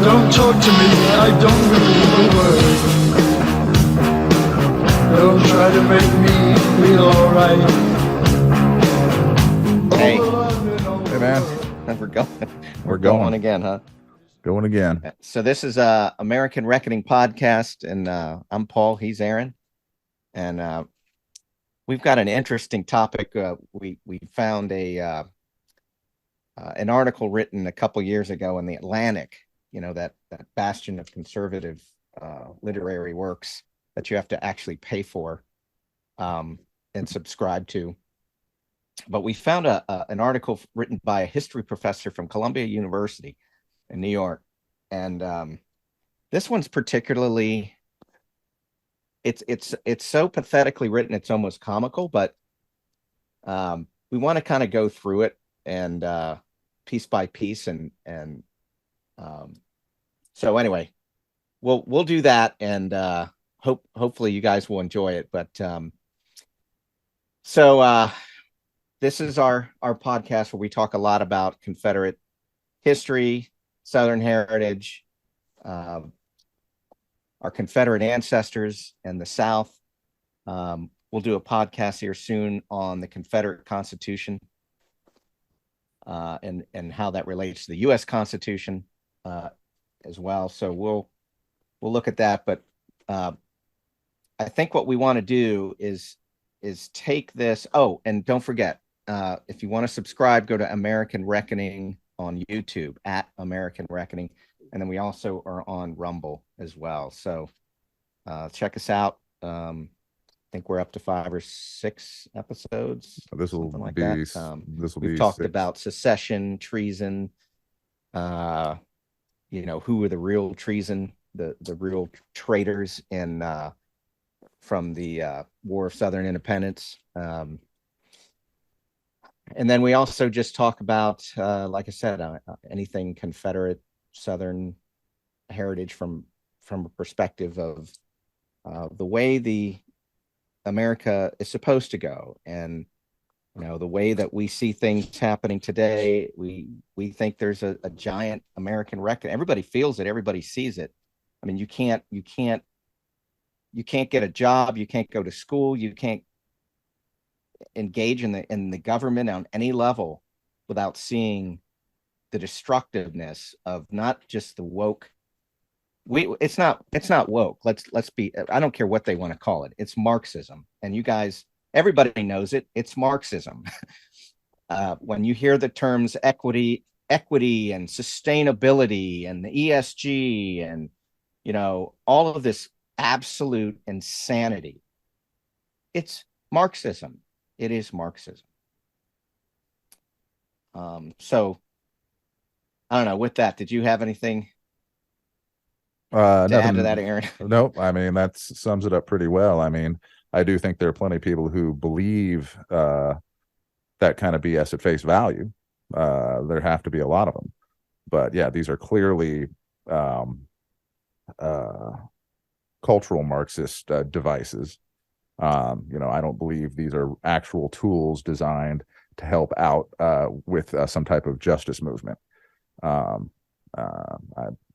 Don't talk to me, I don't believe a word. Don't try to make me feel alright. Hey. Hey, man. We're going again, huh? Going again. So this is American Reckoning podcast, and I'm Paul. He's Aaron, and we've got an interesting topic. We found an article written a couple years ago in the Atlantic. You know, that bastion of conservative literary works that you have to actually pay for and subscribe to. But we found an article written by a history professor from Columbia University in New York, and this one's particularly it's so pathetically written it's almost comical, but we want to kind of go through it and piece by piece, and so anyway, we'll do that, and hopefully you guys will enjoy it. But so this is our podcast where we talk a lot about Confederate history, Southern heritage, our Confederate ancestors, and the South. We'll do a podcast here soon on the Confederate Constitution and how that relates to the U.S. Constitution as well. So we'll look at that. But I think what we want to do is take this. Oh, and don't forget, if you want to subscribe, go to American Reckoning on YouTube, at American Reckoning. And then we also are on Rumble as well. So check us out. I think we're up to 5 or 6 episodes. This will like be that. We've be talked 6. about secession, treason, who are the real treason, the real traitors in from the War of Southern Independence. And then we also just talk about, like I said, anything Confederate Southern heritage from a perspective of the way the America is supposed to go, and the way that we see things happening today. We think there's a giant American record. Everybody feels it. Everybody sees it. I mean, you can't get a job. You can't go to school. You can't engage in the government on any level without seeing the destructiveness of not just the woke. It's not woke. Let's be. I don't care what they want to call it. It's Marxism, and you guys, everybody knows it. It's Marxism. When you hear the terms equity and sustainability and the ESG and all of this absolute insanity, it's Marxism. It is Marxism. So I don't know. With that, did you have anything to add to that, Aaron? Nope. I mean, that sums it up pretty well. I mean, I do think there are plenty of people who believe that kind of BS at face value. There have to be a lot of them. But yeah, these are clearly cultural Marxist devices. I don't believe these are actual tools designed to help out with some type of justice movement. I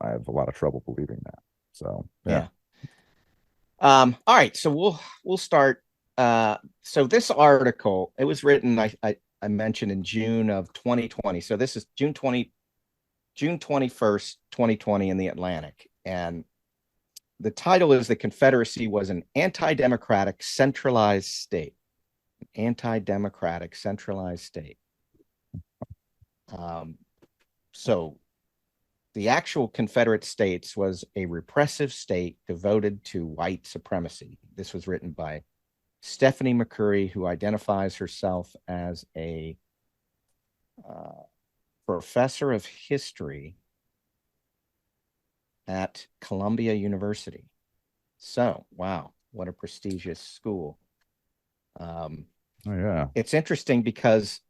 have a lot of trouble believing that. So yeah. All right, so we'll start. So this article, it was written, I mentioned, in June of 2020. So this is June 21st, 2020 in the Atlantic, and the title is "The Confederacy Was an Anti-Democratic Centralized State." Anti-democratic centralized state. So the actual Confederate States was a repressive state devoted to white supremacy. This was written by Stephanie McCurry, who identifies herself as a professor of history at Columbia University. So, wow, what a prestigious school. Oh, yeah. It's interesting because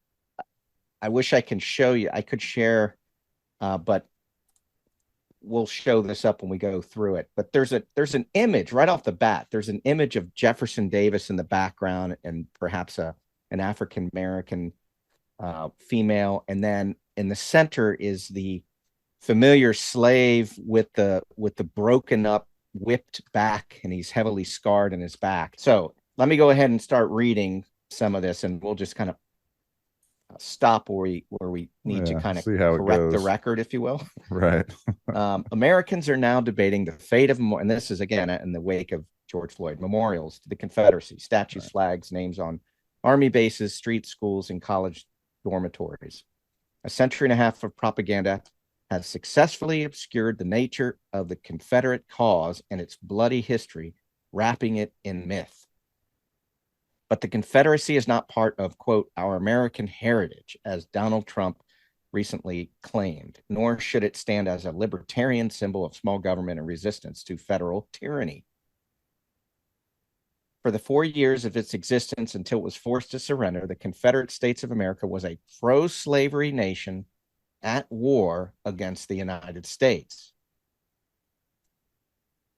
I wish I could share, but we'll show this up when we go through it. But there's an image right off the bat. There's an image of Jefferson Davis in the background, and perhaps an African American female, and then in the center is the familiar slave with the broken up, whipped back, and he's heavily scarred in his back. So let me go ahead and start reading some of this, and we'll just kind of stop where we need to kind of see how correct it the goes. record, if you will. Right. Americans are now debating the fate of, and this is again in the wake of George Floyd, memorials to the Confederacy, statues, Right. flags, names on army bases, street schools, and college dormitories. A century and a half of propaganda has successfully obscured the nature of the Confederate cause and its bloody history, wrapping it in myth. But the Confederacy is not part of, quote, our American heritage, as Donald Trump recently claimed, nor should it stand as a libertarian symbol of small government and resistance to federal tyranny. For the 4 years of its existence until it was forced to surrender, the Confederate States of America was a pro-slavery nation at war against the United States.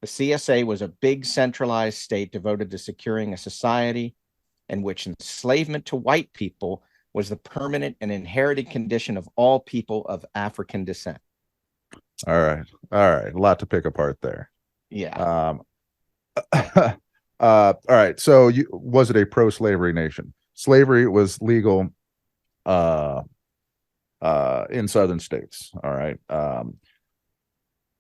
The CSA was a big centralized state devoted to securing a society in which enslavement to white people was the permanent and inherited condition of all people of African descent. All right. A lot to pick apart there. Yeah. All right. So was it a pro-slavery nation? Slavery was legal in southern states. All right.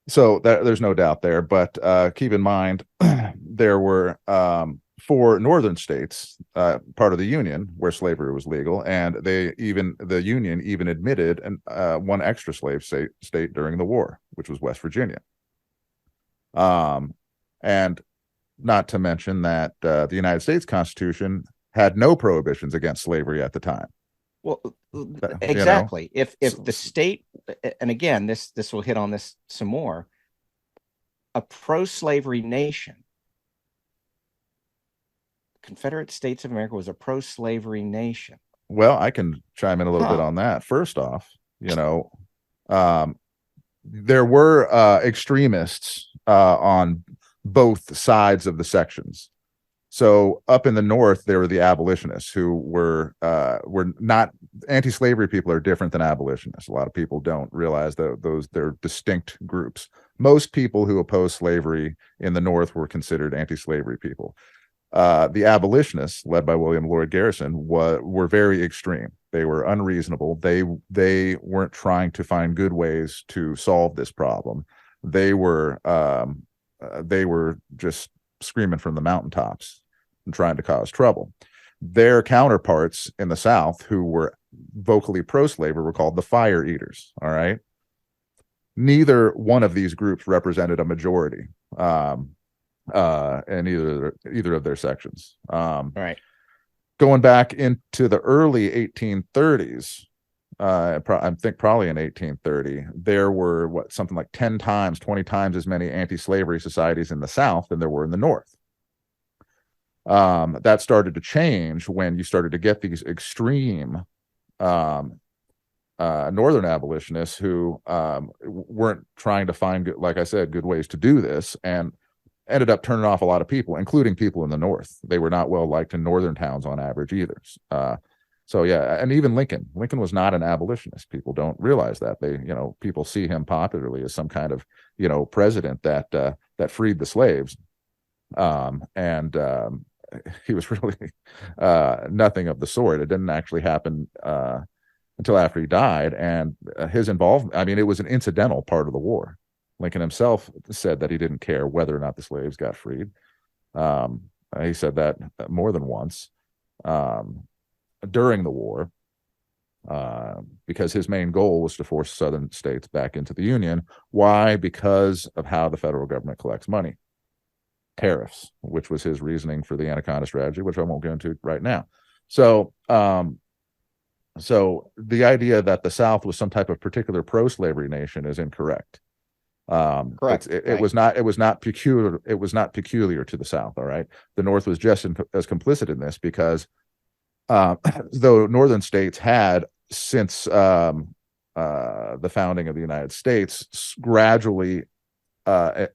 So there's no doubt there, but keep in mind there were 4 northern states, part of the Union, where slavery was legal, and the Union even admitted one extra slave state during the war, which was West Virginia. And not to mention that the United States Constitution had no prohibitions against slavery at the time. Well, exactly. If the state, and again, this will hit on this some more, a pro-slavery nation, Confederate States of America was a pro-slavery nation. Well, I can chime in a little bit on that. First off, there were extremists on both sides of the sections. So up in the North, there were the abolitionists who were not anti-slavery people are different than abolitionists. A lot of people don't realize that they're distinct groups. Most people who opposed slavery in the North were considered anti-slavery people. The abolitionists, led by William Lloyd Garrison, were very extreme. They were unreasonable. They weren't trying to find good ways to solve this problem. They were just screaming from the mountaintops and trying to cause trouble. Their counterparts in the South, who were vocally pro-slavery, were called the fire eaters. All right. Neither one of these groups represented a majority in either of their sections. All right. Going back into the early 1830s, I think probably in 1830, there were something like 10 times, 20 times as many anti-slavery societies in the South than there were in the North. That started to change when you started to get these extreme northern abolitionists who weren't trying to find, like I said, good ways to do this, and ended up turning off a lot of people, including people in the North. They were not well liked in northern towns on average either. So yeah, and even Lincoln was not an abolitionist. People don't realize that. People see him popularly as some kind of, president that freed the slaves. And he was really nothing of the sort. It didn't actually happen until after he died. And his involvement, I mean, it was an incidental part of the war. Lincoln himself said that he didn't care whether or not the slaves got freed. He said that more than once. During the war, because his main goal was to force southern states back into the Union. Why? Because of how the federal government collects money. Tariffs, which was his reasoning for the Anaconda strategy, which I won't go into right now. So the idea that the South was some type of particular pro-slavery nation is incorrect. Correct. It was not peculiar to the South. All right. The North was just as complicit in this because though northern states had, since the founding of the United States, gradually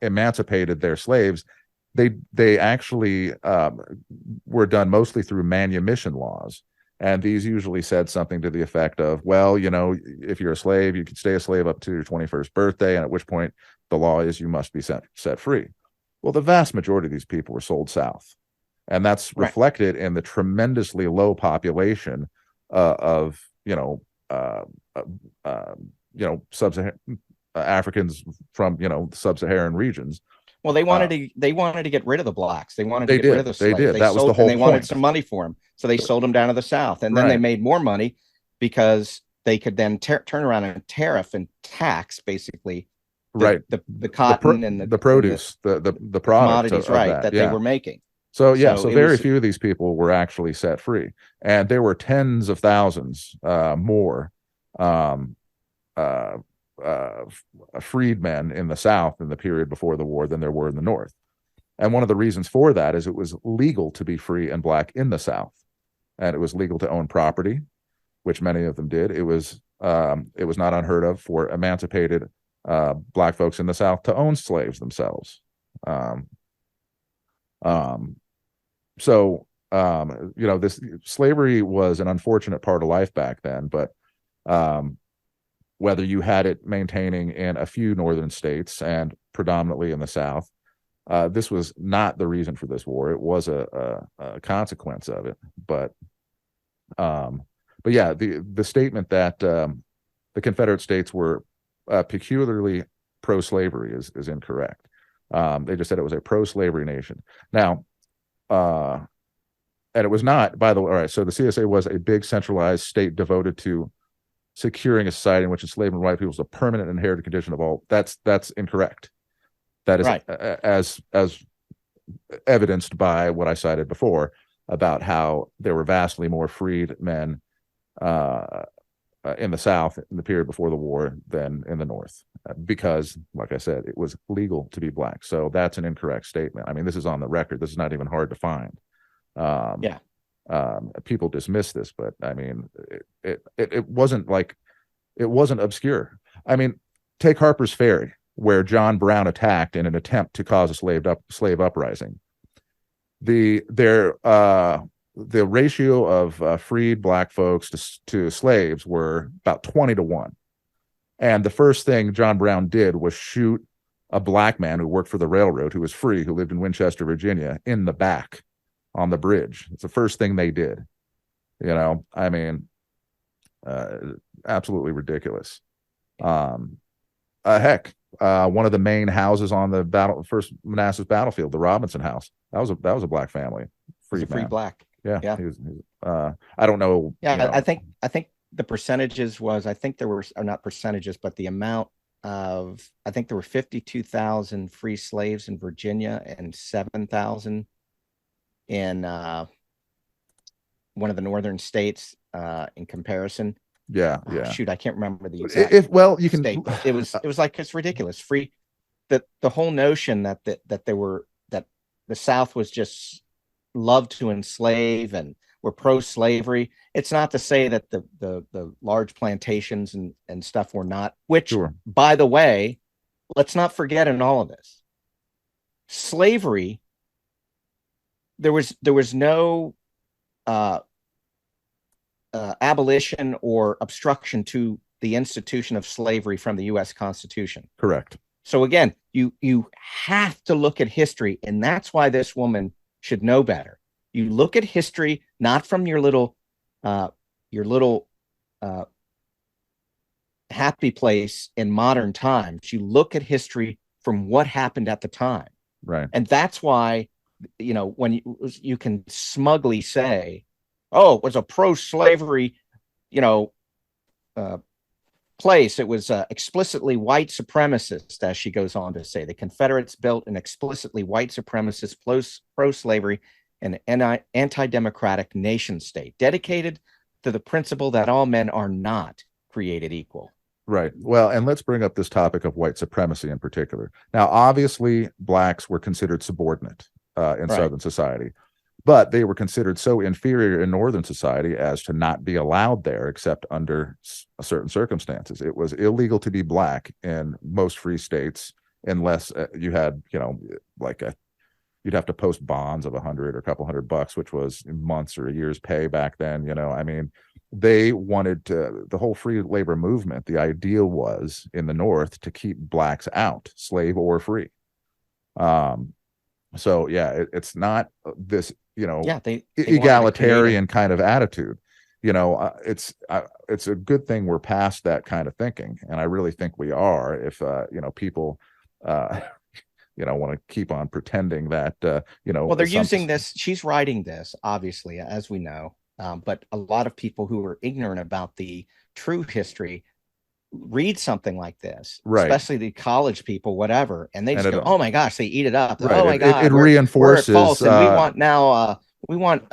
emancipated their slaves, they actually were done mostly through manumission laws. And these usually said something to the effect of, well, you know, if you're a slave, you can stay a slave up to your 21st birthday, and at which point the law is you must be set free. Well, the vast majority of these people were sold south. And that's reflected in the tremendously low population of, sub-Saharan Africans from, sub-Saharan regions. Well, they wanted to get rid of the blacks. They wanted to get rid of the slaves. They did. That was the whole point. They wanted some money for them, so they sold them down to the South, and then they made more money because they could then turn around and tariff and tax basically the cotton and the produce, the commodities, that they were making. So very few of these people were actually set free, and there were tens of thousands more freedmen in the South in the period before the war than there were in the North. And one of the reasons for that is it was legal to be free and black in the South, and it was legal to own property, which many of them did. It was not unheard of for emancipated black folks in the South to own slaves themselves. This slavery was an unfortunate part of life back then, but whether you had it maintaining in a few northern states and predominantly in the South, this was not the reason for this war. It was a consequence of it. But yeah, the statement that the Confederate States were peculiarly pro-slavery is incorrect. They just said it was a pro-slavery nation. Now, and it was not, by the way. All right, so the CSA was a big centralized state devoted to securing a society in which enslavement of white people was a permanent and inherited condition of all. That's incorrect. That is as evidenced by what I cited before about how there were vastly more freed men in the South in the period before the war than in the North, because, like I said, it was legal to be black. So that's an incorrect statement. I mean, this is on the record. This is not even hard to find. People dismiss this, but I mean, it wasn't obscure. I mean, take Harper's Ferry, where John Brown attacked in an attempt to cause a slave uprising. The ratio of freed black folks to slaves were about 20-1. And the first thing John Brown did was shoot a black man who worked for the railroad, who was free, who lived in Winchester, Virginia, in the back on the bridge. It's the first thing they did. I mean, absolutely ridiculous. One of the main houses on the first Manassas battlefield, the Robinson House, that was a black family, free black. Yeah. He was, I don't know. Yeah, I think the percentages was, I think there were, or not percentages, but the amount of, I think there were 52,000 free slaves in Virginia and 7,000 in one of the northern states in comparison. Shoot, I can't remember the exact you can state. It was like, it's ridiculous. Free, the whole notion that the South was just loved to enslave and were pro-slavery. It's not to say that the large plantations and stuff were not, which, by the way, let's not forget in all of this, slavery, there was no abolition or obstruction to the institution of slavery from the U.S. Constitution. Correct. So again, you have to look at history, and that's why this woman should know better. You look at history not from your little happy place in modern times. You look at history from what happened at the time. Right. And that's why, when you can smugly say, oh, it was a pro-slavery, place. It was explicitly white supremacist, as she goes on to say. The Confederates built an explicitly white supremacist pro-slavery and anti-democratic nation state dedicated to the principle that all men are not created equal. Right. Well, and let's bring up this topic of white supremacy in particular. Now, obviously, blacks were considered subordinate in Southern society, but they were considered so inferior in Northern society as to not be allowed there except under certain circumstances. It was illegal to be black in most free states unless you had, like you'd have to post bonds of $100 or a couple $100, which was months or a year's pay back then. I mean, they wanted to, the whole free labor movement, the idea was in the North to keep blacks out, slave or free. So yeah, it's not this, they egalitarian kind of attitude. It's a good thing we're past that kind of thinking, and I really think we are. If people want to keep on pretending that well, they're using this. She's writing this, obviously, as we know, but a lot of people who are ignorant about the true history read something like this, right, especially the college people, whatever, and they just go, "Oh my gosh," they eat it up. Right. Oh my god, it reinforces we're false, and we want now we want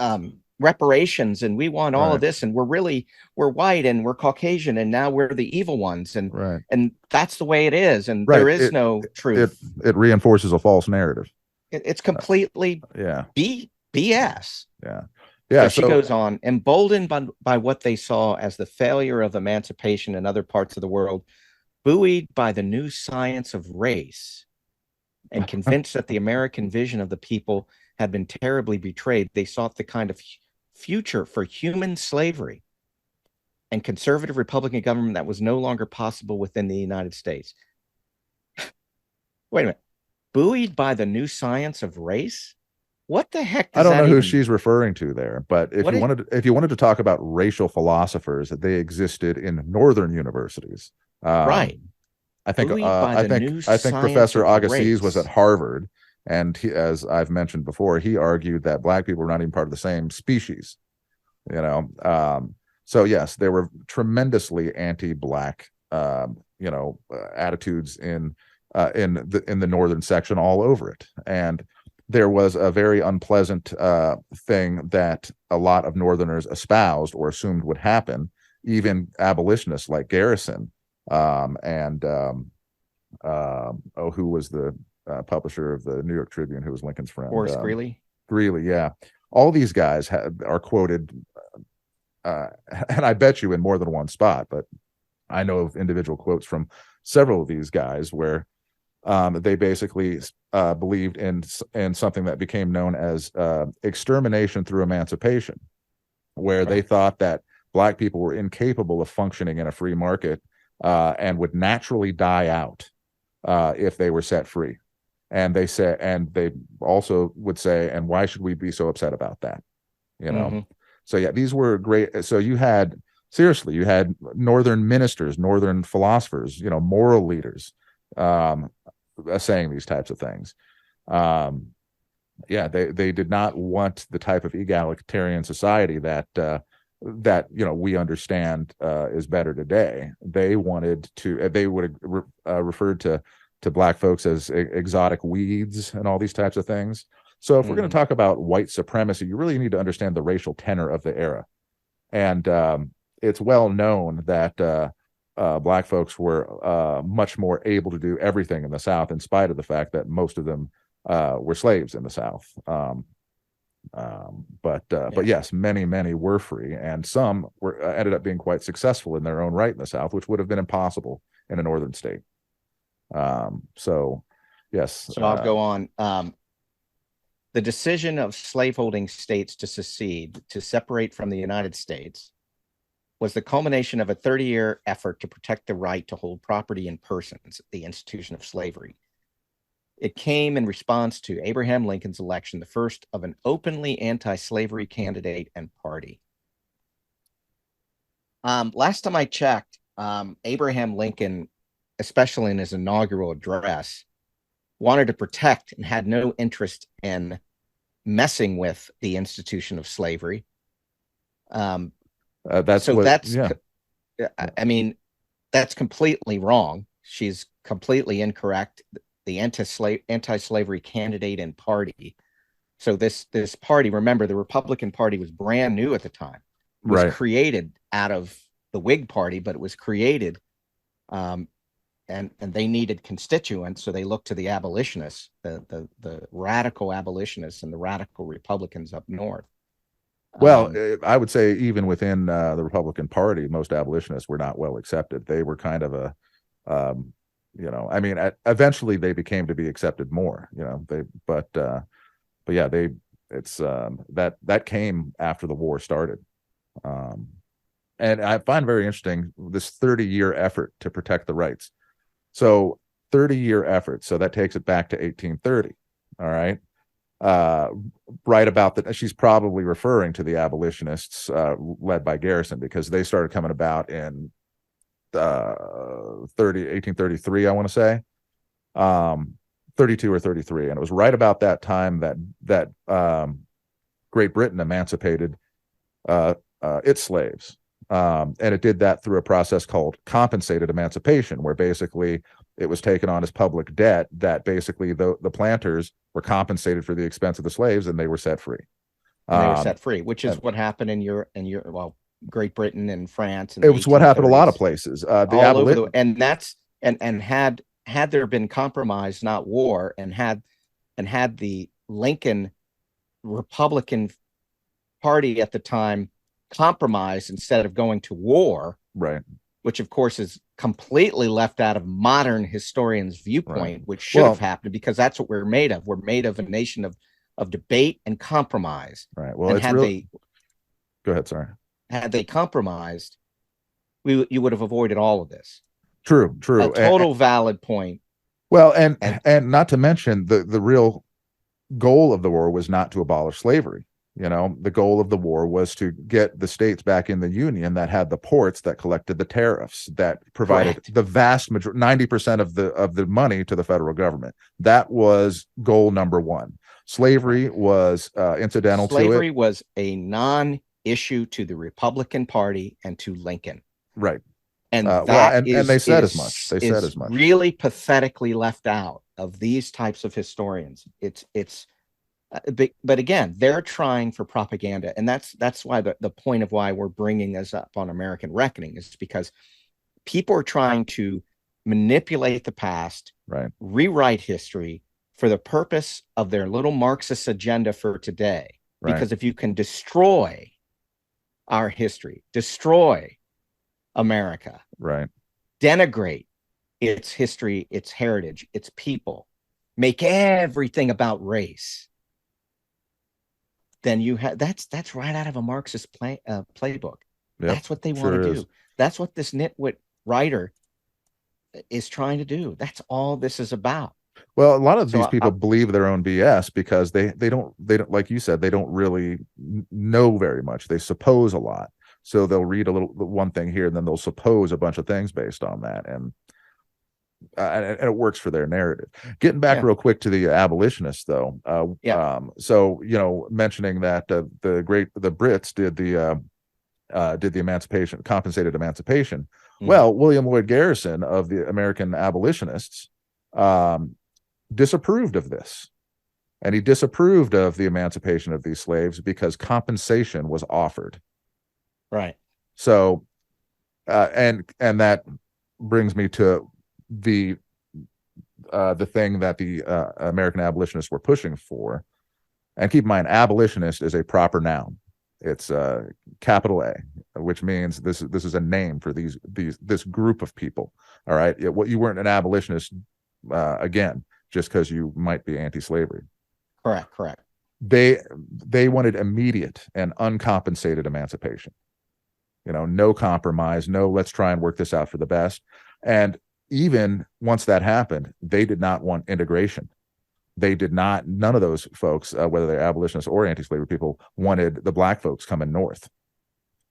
reparations, and we want all of this, and we're white and we're Caucasian, and now we're the evil ones, and and that's the way it is, and there is no truth. It reinforces a false narrative. It's completely BS. Yeah. So she goes on, emboldened by what they saw as the failure of emancipation in other parts of the world, buoyed by the new science of race, and convinced that the American vision of the people had been terribly betrayed, they sought the kind of future for human slavery and conservative Republican government that was no longer possible within the United States. Wait a minute. Buoyed by the new science of race? What the heck does I don't know that who even... she's referring to there, but if you wanted to talk about racial philosophers, they existed in northern universities. Right. I think Professor Agassiz was at Harvard, and he, as I've mentioned before, he argued that black people were not even part of the same species. So yes, there were tremendously anti-black attitudes in the northern section all over it, and there was a very unpleasant thing that a lot of Northerners espoused or assumed would happen. Even abolitionists like Garrison and who was the publisher of the New York Tribune, who was Lincoln's friend, Horace Greeley. Greeley, yeah. All these guys are quoted, and I bet you in more than one spot, but I know of individual quotes from several of these guys where they basically believed in something that became known as extermination through emancipation, where they thought that black people were incapable of functioning in a free market and would naturally die out if they were set free. And they also would say, and why should we be so upset about that? So yeah, these were great. So you had northern ministers, northern philosophers, moral leaders saying these types of things. They did not want the type of egalitarian society that we understand is better today. They wanted to. They would have referred to black folks as exotic weeds and all these types of things. So if we're going to talk about white supremacy, you really need to understand the racial tenor of the era. And it's well known that black folks were much more able to do everything in the South, in spite of the fact that most of them were slaves in the South. But yes, many were free, and some ended up being quite successful in their own right in the South, which would have been impossible in a northern state. So yes. So I'll go on. The decision of slaveholding states to secede, to separate from the United States, was the culmination of a 30-year effort to protect the right to hold property in persons, the institution of slavery. It came in response to Abraham Lincoln's election, the first of an openly anti-slavery candidate and party. Last time I checked, Abraham Lincoln, especially in his inaugural address, wanted to protect and had no interest in messing with the institution of slavery. I mean, that's completely wrong. She's completely incorrect. The anti-slavery candidate and party. So this party, remember, the Republican Party was brand new at the time. It was created out of the Whig Party, but it was created, and they needed constituents, so they looked to the abolitionists, the radical abolitionists and the radical Republicans up north. Well, I would say even within the Republican Party, most abolitionists were not well accepted. They were kind of a, eventually they became to be accepted more, but yeah, it's that came after the war started. And I find very interesting this 30-year effort to protect the rights. So 30-year effort. So that takes it back to 1830. All right. Right about that. She's probably referring to the abolitionists led by Garrison, because they started coming about in 1833, I want to say. 32 or 33. And it was right about that time that Great Britain emancipated its slaves. And it did that through a process called compensated emancipation, where basically it was taken on as public debt that basically the planters were compensated for the expense of the slaves, and they were set free. And they were set free, which is what happened in Great Britain and France. It was what happened a lot of places. And that's and had there been compromise, not war, and had the Lincoln Republican Party at the time compromised instead of going to war, right, which of course is completely left out of modern historians' viewpoint, right, which should have happened, because that's what we're made of. We're made of a nation of debate and compromise. Right. Well, go ahead. Sorry. Had they compromised, you would have avoided all of this. True. A total valid point. Well, and not to mention the real goal of the war was not to abolish slavery. You know, the goal of the war was to get the states back in the Union that had the ports that collected the tariffs, that provided Correct. The vast majority, 90% of the money to the federal government. That was goal number one. Slavery was incidental to it. Slavery was a non-issue to the Republican Party and to Lincoln. Right. And and they said as much. They said as much. Really pathetically left out of these types of historians. But again, they're trying for propaganda, and that's why the point of why we're bringing this up on American Reckoning is because people are trying to manipulate the past, right, rewrite history for the purpose of their little Marxist agenda for today. Right. Because if you can destroy our history, destroy America, right, denigrate its history, its heritage, its people, make everything about race, then you have that's right out of a Marxist playbook. Yep, that's what they want to do. That's what this nitwit writer is trying to do. That's all this is about. Well, a lot of these people believe their own BS because they don't, like you said, they don't really know very much. They suppose a lot. So they'll read one thing here, and then they'll suppose a bunch of things based on that. And it works for their narrative. Getting back real quick to the abolitionists, though. So, you know, mentioning that the Brits did the emancipation, compensated emancipation. Mm-hmm. Well, William Lloyd Garrison of the American abolitionists disapproved of this, and he disapproved of the emancipation of these slaves because compensation was offered. Right. So, and that brings me to the thing that the American abolitionists were pushing for. And keep in mind, abolitionist is a proper noun. It's capital A, which means this is a name for this group of people. All right. You weren't an abolitionist again just because you might be anti-slavery. Correct. They wanted immediate and uncompensated emancipation. You know, no compromise, no let's try and work this out for the best. And even once that happened, they did not want integration. They did not, none of those folks, whether they're abolitionists or anti-slavery people, wanted the black folks coming north.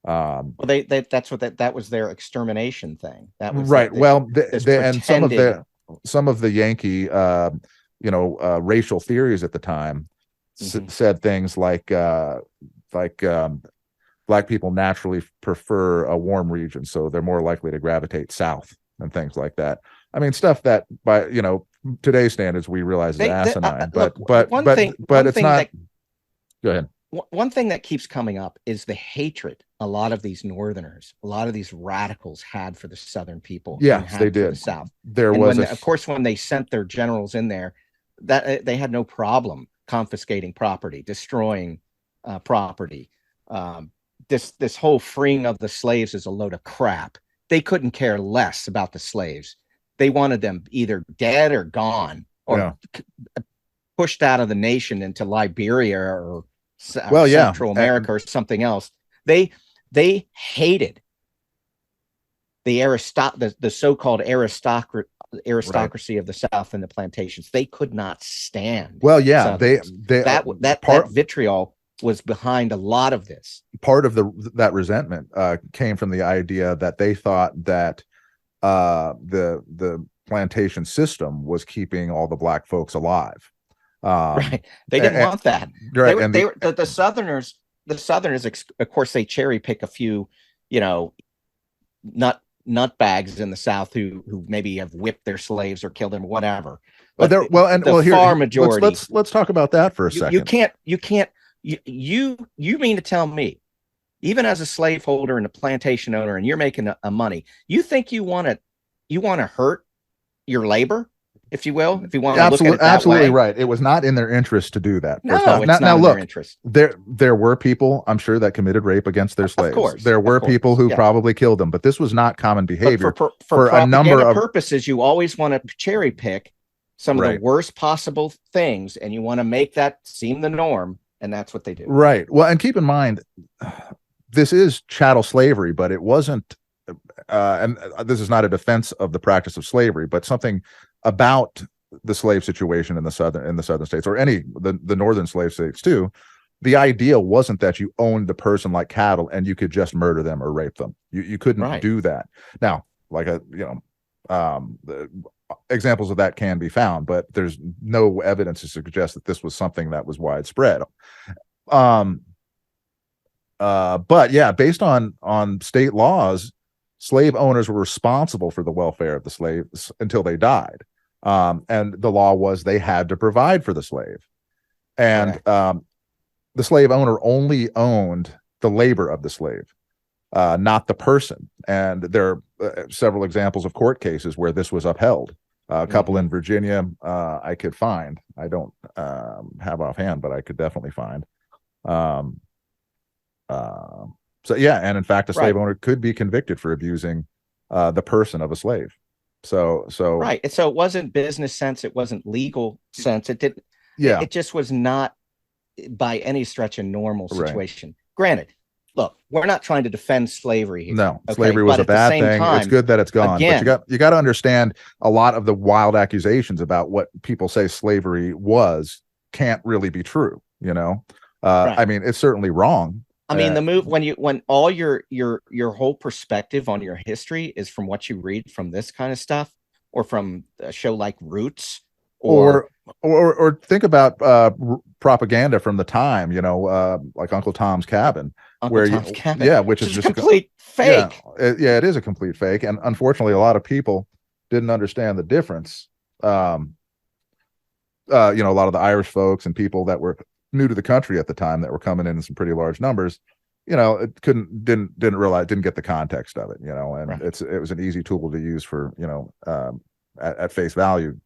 Well, that was their extermination thing. That was right. And some of the Yankee, racial theories at the time said things like black people naturally prefer a warm region, so they're more likely to gravitate south and things like that. I mean, stuff that by today's standards we realize is asinine, but it's not. Go ahead. One thing that keeps coming up is the hatred a lot of these Northerners, a lot of these radicals had for the Southern people. Yes, they did. The South. Of course, when they sent their generals in there, that they had no problem confiscating property, destroying property. This whole freeing of the slaves is a load of crap. They couldn't care less about the slaves. They wanted them either dead or gone, or pushed out of the nation into Liberia or Well, yeah, Central America or something else. They hated the so-called aristocracy of the South and the plantations. They could not stand. well, yeah, Southerners. they that vitriol was behind a lot of this. Part of that resentment came from the idea that they thought that the plantation system was keeping all the black folks alive. Right. They didn't want that. Right. The Southerners, of course, they cherry pick a few, nut bags in the South who maybe have whipped their slaves or killed them, or whatever. But the far majority. Let's talk about that for a second. You mean to tell me, even as a slaveholder and a plantation owner, and you're making a money, you think you want to hurt your labor, if you will, if you want to look at it that absolutely way? Right. It was not in their interest to do that. No, it's not in their interest. There were people, I'm sure, that committed rape against their slaves. Of course, there were people who probably killed them, but this was not common behavior. For a number of purposes, you always want to cherry pick some of the worst possible things, and you want to make that seem the norm, and that's what they do. Right. Well, and keep in mind, this is chattel slavery, but it wasn't. And this is not a defense of the practice of slavery, but something about the slave situation in the southern states, or the northern slave states too. The idea wasn't that you owned the person like cattle and you could just murder them or rape them. You couldn't do that. Now, like the examples of that can be found, but there's no evidence to suggest that this was something that was widespread. But yeah, based on state laws, slave owners were responsible for the welfare of the slaves until they died. And the law was they had to provide for the slave. And the slave owner only owned the labor of the slave, not the person. And there are several examples of court cases where this was upheld. A couple in Virginia I could find. I don't have offhand, but I could definitely find. So yeah, and in fact, a slave owner could be convicted for abusing the person of a slave. So right. And so it wasn't business sense. It wasn't legal sense. It didn't. Yeah. It just was not by any stretch a normal situation. Right. Granted, look, we're not trying to defend slavery here. No, slavery was a bad thing. It's good that it's gone. Again, but you got to understand a lot of the wild accusations about what people say slavery was can't really be true. I mean, it's certainly wrong. I mean, the move when all your whole perspective on your history is from what you read from this kind of stuff, or from a show like Roots, or think about propaganda from the time, like Uncle Tom's Cabin, which is just a complete fake. Yeah, it is a complete fake, and unfortunately, a lot of people didn't understand the difference. A lot of the Irish folks and people that were new to the country at the time that were coming in some pretty large numbers, it didn't get the context of it, and it was an easy tool to use for, at face value,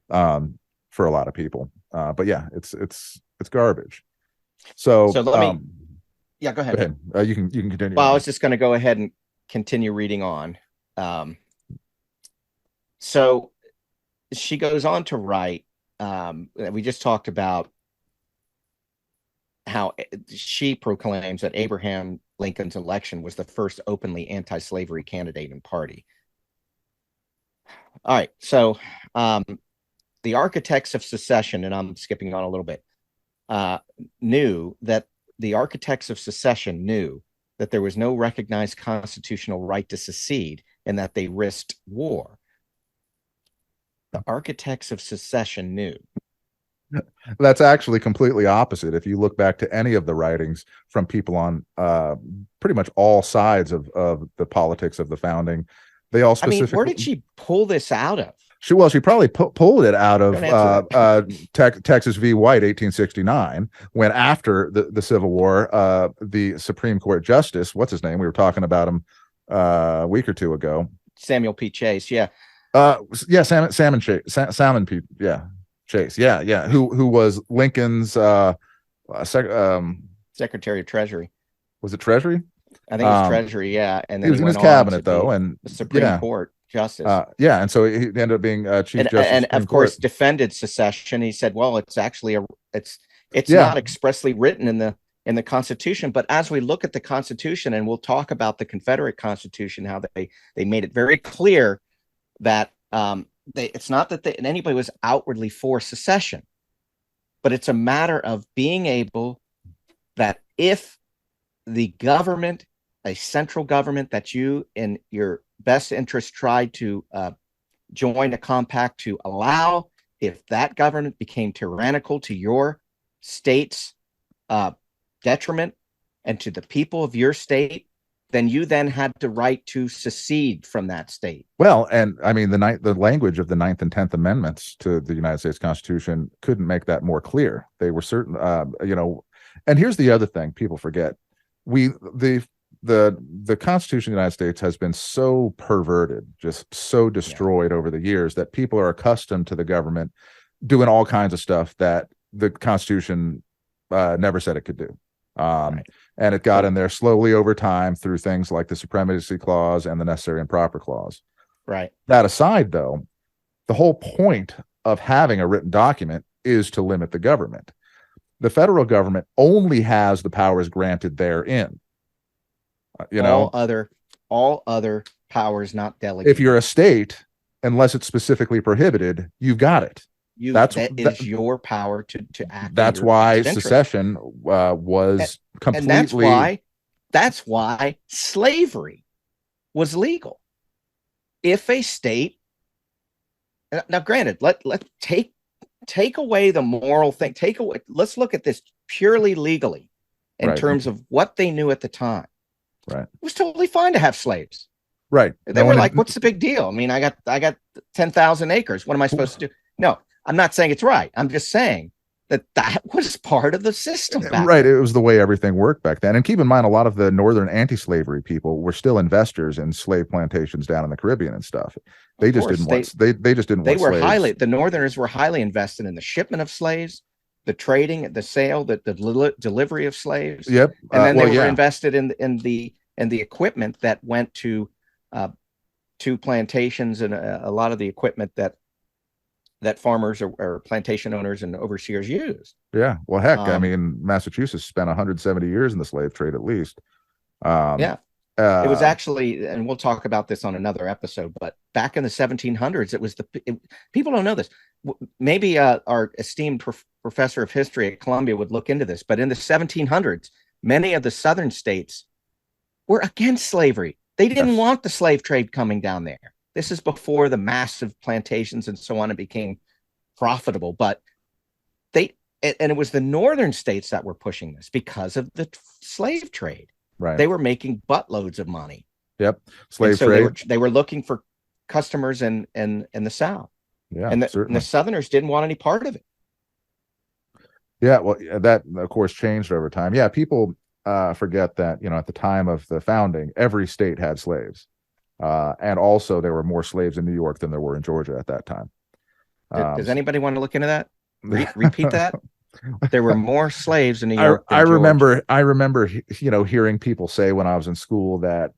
for a lot of people. But yeah, it's garbage. So let me, go ahead. You can continue. Well, I was just going to go ahead and continue reading on. So she goes on to write, we just talked about how she proclaims that Abraham Lincoln's election was the first openly anti-slavery candidate in party. All right, so the architects of secession, and I'm skipping on a little bit, knew that there was no recognized constitutional right to secede and that they risked war. The architects of secession knew. That's actually completely opposite. If you look back to any of the writings from people on pretty much all sides of the politics of the founding, they all specifically. I mean, where did she pull this out of? She probably pulled it out of Texas v. White, 1869, when after the Civil War, the Supreme Court Justice, what's his name? We were talking about him a week or two ago. Samuel P. Chase, yeah. Salmon P. Yeah. Chase, yeah, who was Lincoln's Secretary of Treasury. Was it Treasury? I think it was Treasury, yeah. And then he was in his cabinet though, and the Supreme Court. Justice. Yeah, and so he ended up being Chief Justice. And Supreme of course Court. defended secession. He said, well, it's actually it's Yeah. not expressly written in the Constitution, but as we look at the Constitution, and we'll talk about the Confederate Constitution, how they made it very clear that it's not that anybody was outwardly for secession, but it's a matter of being able that if the government, a central government that you in your best interest tried to join a compact to allow, if that government became tyrannical to your state's detriment and to the people of your state, then you then had the right to secede from that state. Well, and I mean the language of the 9th and 10th Amendments to the United States Constitution couldn't make that more clear. They were certain, and here's the other thing people forget. The Constitution of the United States has been so perverted, just so destroyed over the years that people are accustomed to the government doing all kinds of stuff that the Constitution never said it could do. Right. And it got in there slowly over time through things like the Supremacy Clause and the Necessary and Proper Clause. Right. That aside, though, the whole point of having a written document is to limit the government. The federal government only has the powers granted therein. All other powers not delegated. If you're a state, unless it's specifically prohibited, you've got it. That is your power to act. That's why secession was completely. And that's why slavery was legal. If a state, now granted, let take away the moral thing. Let's look at this purely legally in terms of what they knew at the time. Right. It was totally fine to have slaves. Right. They were like, what's the big deal? I mean, I got 10,000 acres. What am I supposed to do? No, I'm not saying it's right. I'm just saying that was part of the system. Right. It was the way everything worked back then. And keep in mind, a lot of the northern anti-slavery people were still investors in slave plantations down in the Caribbean and stuff. They just didn't want slaves. The Northerners were highly invested in the shipment of slaves, the trading, the sale, the delivery of slaves. Yep. And then they were invested in the equipment that went to plantations, and a lot of the equipment that farmers or plantation owners and overseers used. Yeah. Well, heck, I mean, Massachusetts spent 170 years in the slave trade at least. It was actually, and we'll talk about this on another episode, but back in the 1700s, it was people don't know this. Maybe our esteemed professor of history at Columbia would look into this, but in the 1700s, many of the southern states were against slavery. They didn't want the slave trade coming down there. This is before the massive plantations and so on, it became profitable, but it was the northern states that were pushing this because of the slave trade. Right. They were making buttloads of money. Yep. Slave trade. They were looking for customers in the South. Yeah. And the Southerners didn't want any part of it. Yeah. Well, that of course changed over time. Yeah. People forget that, at the time of the founding, every state had slaves. And also there were more slaves in New York than there were in Georgia at that time. Does anybody want to look into that? Repeat that. There were more slaves in New York. I remember, hearing people say when I was in school that,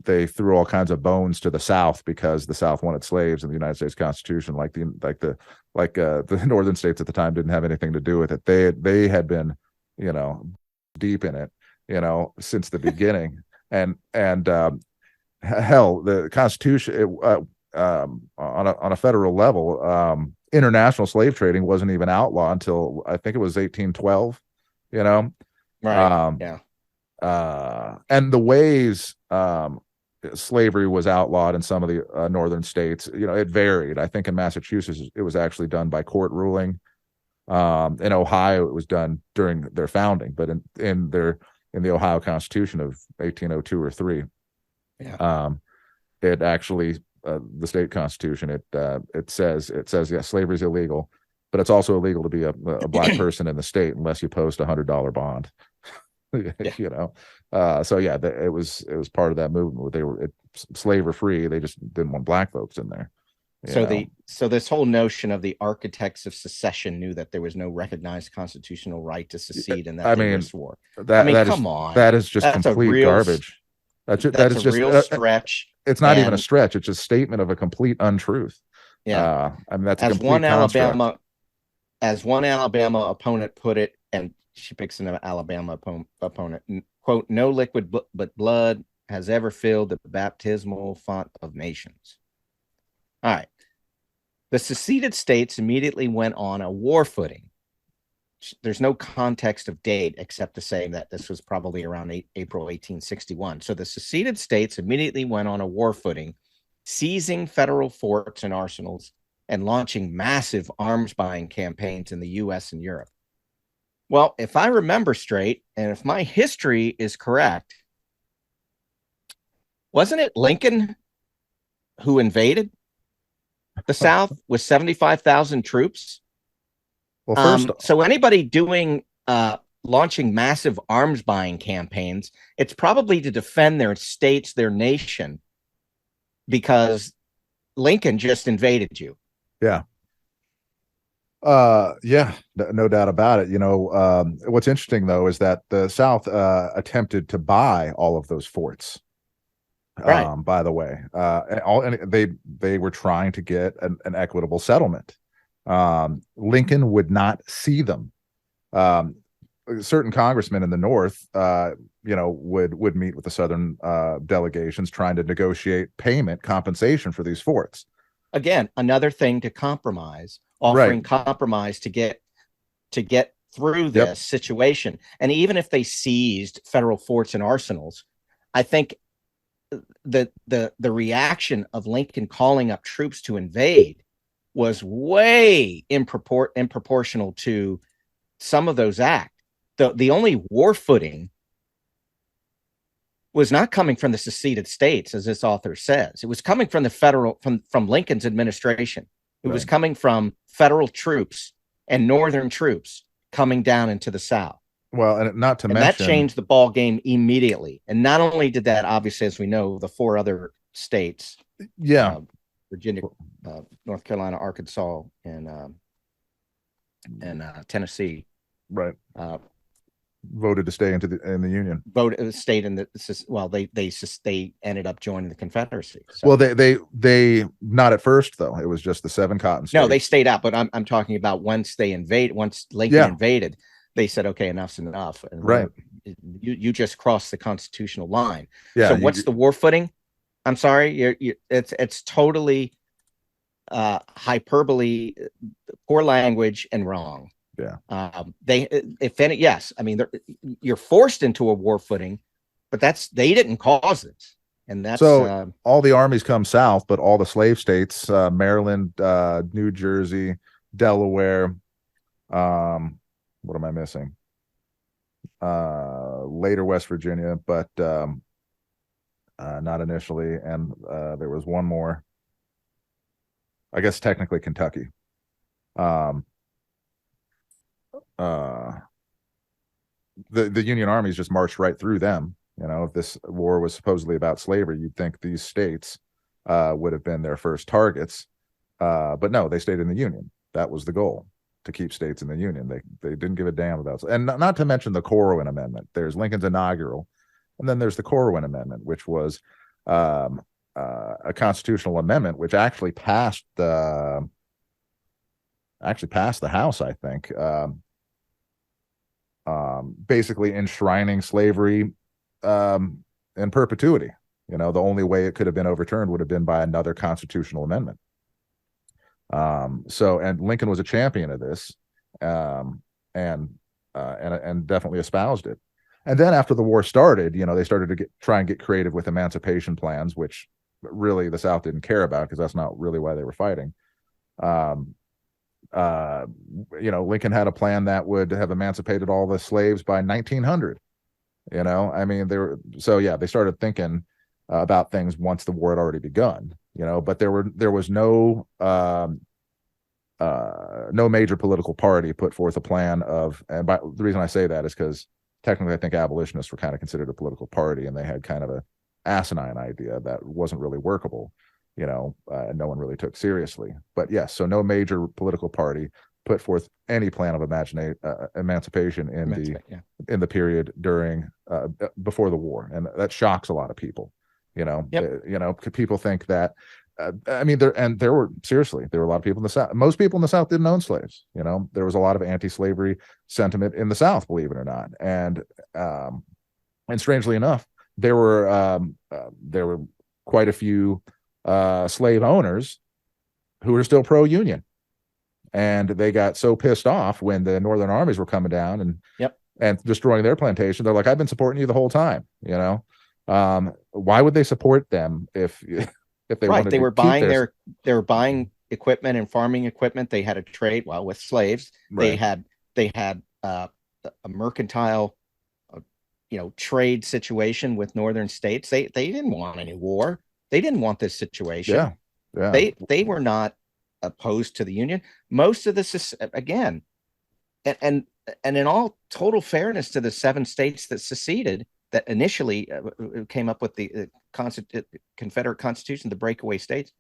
they threw all kinds of bones to the South because the South wanted slaves in the United States Constitution, like the northern states at the time didn't have anything to do with it. They had been, deep in it, since the beginning. And hell, the Constitution on a federal level, international slave trading wasn't even outlawed until I think it was 1812. Right. And the ways slavery was outlawed in some of the northern states, it varied. I think in Massachusetts it was actually done by court ruling. In Ohio it was done during their founding, but in the Ohio Constitution of 1802 or 3. Yeah. It actually the state constitution it says slavery is illegal, but it's also illegal to be a black person in the state unless you post $100 bond. So yeah, it was part of that movement where slave or free, they just didn't want black folks in there. So this whole notion of the architects of secession knew that there was no recognized constitutional right to secede, and that there was war. Come on, that is just complete garbage. That's a real stretch. It's not even a And stretch. It's a statement of a complete untruth. yeah, I mean, that's a as complete one construct. Alabama opponent put it, and she picks an Alabama opponent, quote, "No liquid but blood has ever filled the baptismal font of nations." All right. The seceded states immediately went on a war footing. There's no context of date except to say that this was probably around April 1861. So the seceded states immediately went on a war footing, seizing federal forts and arsenals and launching massive arms buying campaigns in the US and Europe. Well, if I remember straight, and if my history is correct, wasn't it Lincoln who invaded the South with 75,000 troops? Well, first, So anybody doing launching massive arms buying campaigns, it's probably to defend their states, their nation, because Lincoln just invaded you. yeah. Yeah, no doubt about it. What's interesting though is that the South attempted to buy all of those forts. Right. By the way, and they were trying to get an equitable settlement. Lincoln would not see them. Certain congressmen in the North, would meet with the Southern delegations trying to negotiate compensation for these forts. Again, another thing to compromise, offering compromise to get through this situation. And even if they seized federal forts and arsenals, I think the reaction of Lincoln calling up troops to invade was way improportional to some of those acts. The only war footing was not coming from the seceded states, as this author says. It was coming from the from Lincoln's administration. It was coming from federal troops and northern troops coming down into the South. Well, and not to mention that changed the ball game immediately. And not only did that, obviously, as we know, the four other states, Virginia, North Carolina, Arkansas, and Tennessee, right, voted to stay in the Union. Stayed in they ended up joining the Confederacy. So. Well, they not at first though. It was just the 7 cotton states. No, they stayed out. But I'm talking about once Lincoln invaded, they said, okay, enough's enough. And right, you just crossed the constitutional line. Yeah. So what's the war footing? I'm sorry, it's totally hyperbole, poor language, and wrong. Yeah. Yes, I mean, you're forced into a war footing, but they didn't cause it. And that's so all the armies come south, but all the slave states, Maryland, New Jersey, Delaware, what am I missing? Later West Virginia, but not initially. And there was one more, I guess technically Kentucky. The Union armies just marched right through them. If this war was supposedly about slavery, you'd think these states would have been their first targets. But no, they stayed in the Union. That was the goal, to keep states in the Union. They didn't give a damn about it. And not to mention the Corwin Amendment. There's Lincoln's inaugural, and then there's the Corwin Amendment, which was a constitutional amendment which actually passed the House, I think. Basically enshrining slavery in perpetuity. The only way it could have been overturned would have been by another constitutional amendment. And Lincoln was a champion of this, and definitely espoused it. And then after the war started, they started to try and get creative with emancipation plans, which really the South didn't care about because that's not really why they were fighting. Lincoln had a plan that would have emancipated all the slaves by 1900. I mean, they started thinking about things once the war had already begun. But there was no major political party put forth a plan of, and the reason I say that is because technically I think abolitionists were kind of considered a political party, and they had kind of a asinine idea that wasn't really workable. No one really took seriously. But yes, so no major political party put forth any plan of emancipation in the period during before the war, and that shocks a lot of people. Yep. People think that. I mean, there were a lot of people in the South. Most people in the South didn't own slaves. There was a lot of anti-slavery sentiment in the South, believe it or not, and strangely enough, there were quite a few slave owners who were still pro-union, and they got so pissed off when the Northern armies were coming down and Yep. and destroying their plantation. They're like, I've been supporting you the whole time. Why would they support them if they Right. wanted They to were keep buying their they were buying equipment and farming equipment. They had a trade, well, with slaves. Right. They had a mercantile, trade situation with northern states. They didn't want any war. They didn't want this situation. Yeah. They were not opposed to the Union. Most of this is, again, and in all total fairness to the 7 states that seceded, that initially came up with the Confederate Constitution, the breakaway states.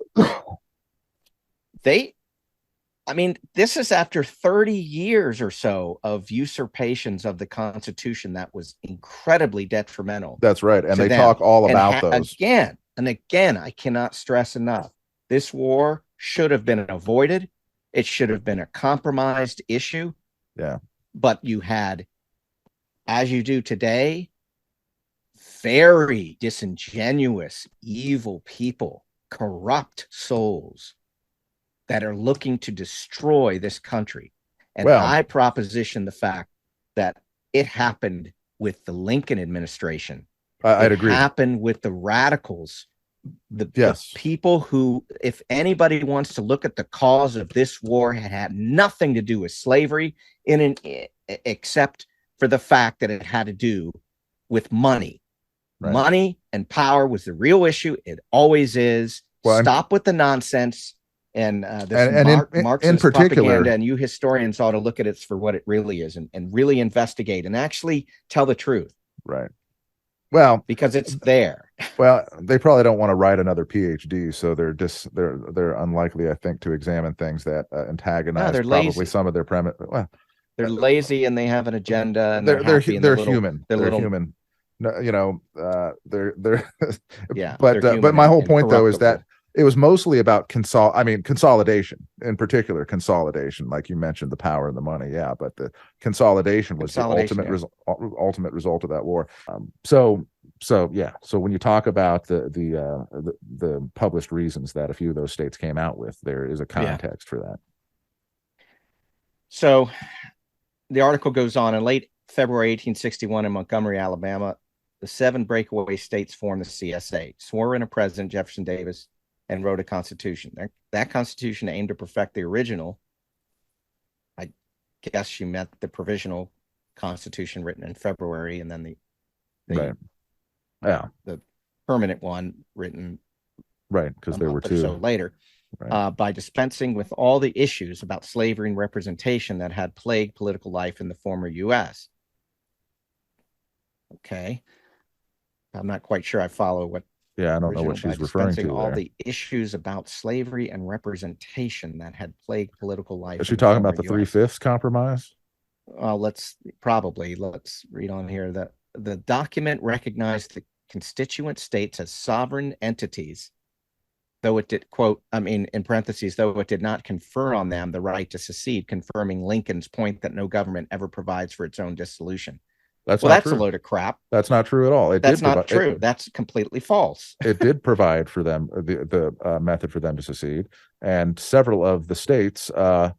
This is after 30 years or so of usurpations of the Constitution that was incredibly detrimental. That's right. And they them. talk all about those. Again and again, I cannot stress enough. This war should have been avoided. It should have been a compromised issue. Yeah. But you had, as you do today, very disingenuous, evil people, corrupt souls that are looking to destroy this country. And I proposition the fact that it happened with the Lincoln administration. I'd agree. It happened with the radicals, the people who, if anybody wants to look at the cause of this war, had nothing to do with slavery except for the fact that it had to do with money. Right. Money and power was the real issue. It always is. Stop with the nonsense. And Marxist in particular, propaganda, and you historians ought to look at it for what it really is, and really investigate and actually tell the truth. Right. Well, because it's there. Well, they probably don't want to write another PhD, so they're unlikely, I think, to examine things that antagonize probably lazy. Some of their premise. Well, they're lazy and they have an agenda. And they're human. They're human. No, they're yeah. But my whole point though is that it was mostly about consolidation, in particular consolidation, like you mentioned, the power and the money. Yeah, but the consolidation was the ultimate result of that war. So when you talk about the published reasons that a few of those states came out with, there is a context for that. So the article goes on. In late February 1861 in Montgomery, Alabama, the 7 breakaway states formed the CSA, swore in a president, Jefferson Davis, and wrote a constitution. That constitution aimed to perfect the original. I guess you meant the provisional constitution written in February, and then the permanent one written because there were 2 so later. By dispensing with all the issues about slavery and representation that had plagued political life in the former U.S. Okay. I'm not quite sure I follow what. Yeah, I don't know what she's referring to. All the issues about slavery and representation that had plagued political life. Is she talking about the 3/5 compromise? Let's read on here. That the document recognized the constituent states as sovereign entities, though it did, quote, in parentheses, though it did not confer on them the right to secede, confirming Lincoln's point that no government ever provides for its own dissolution. That's a load of crap. That's not true at all. That's not true. That's completely false. It did provide for them the method for them to secede, and several of the states were,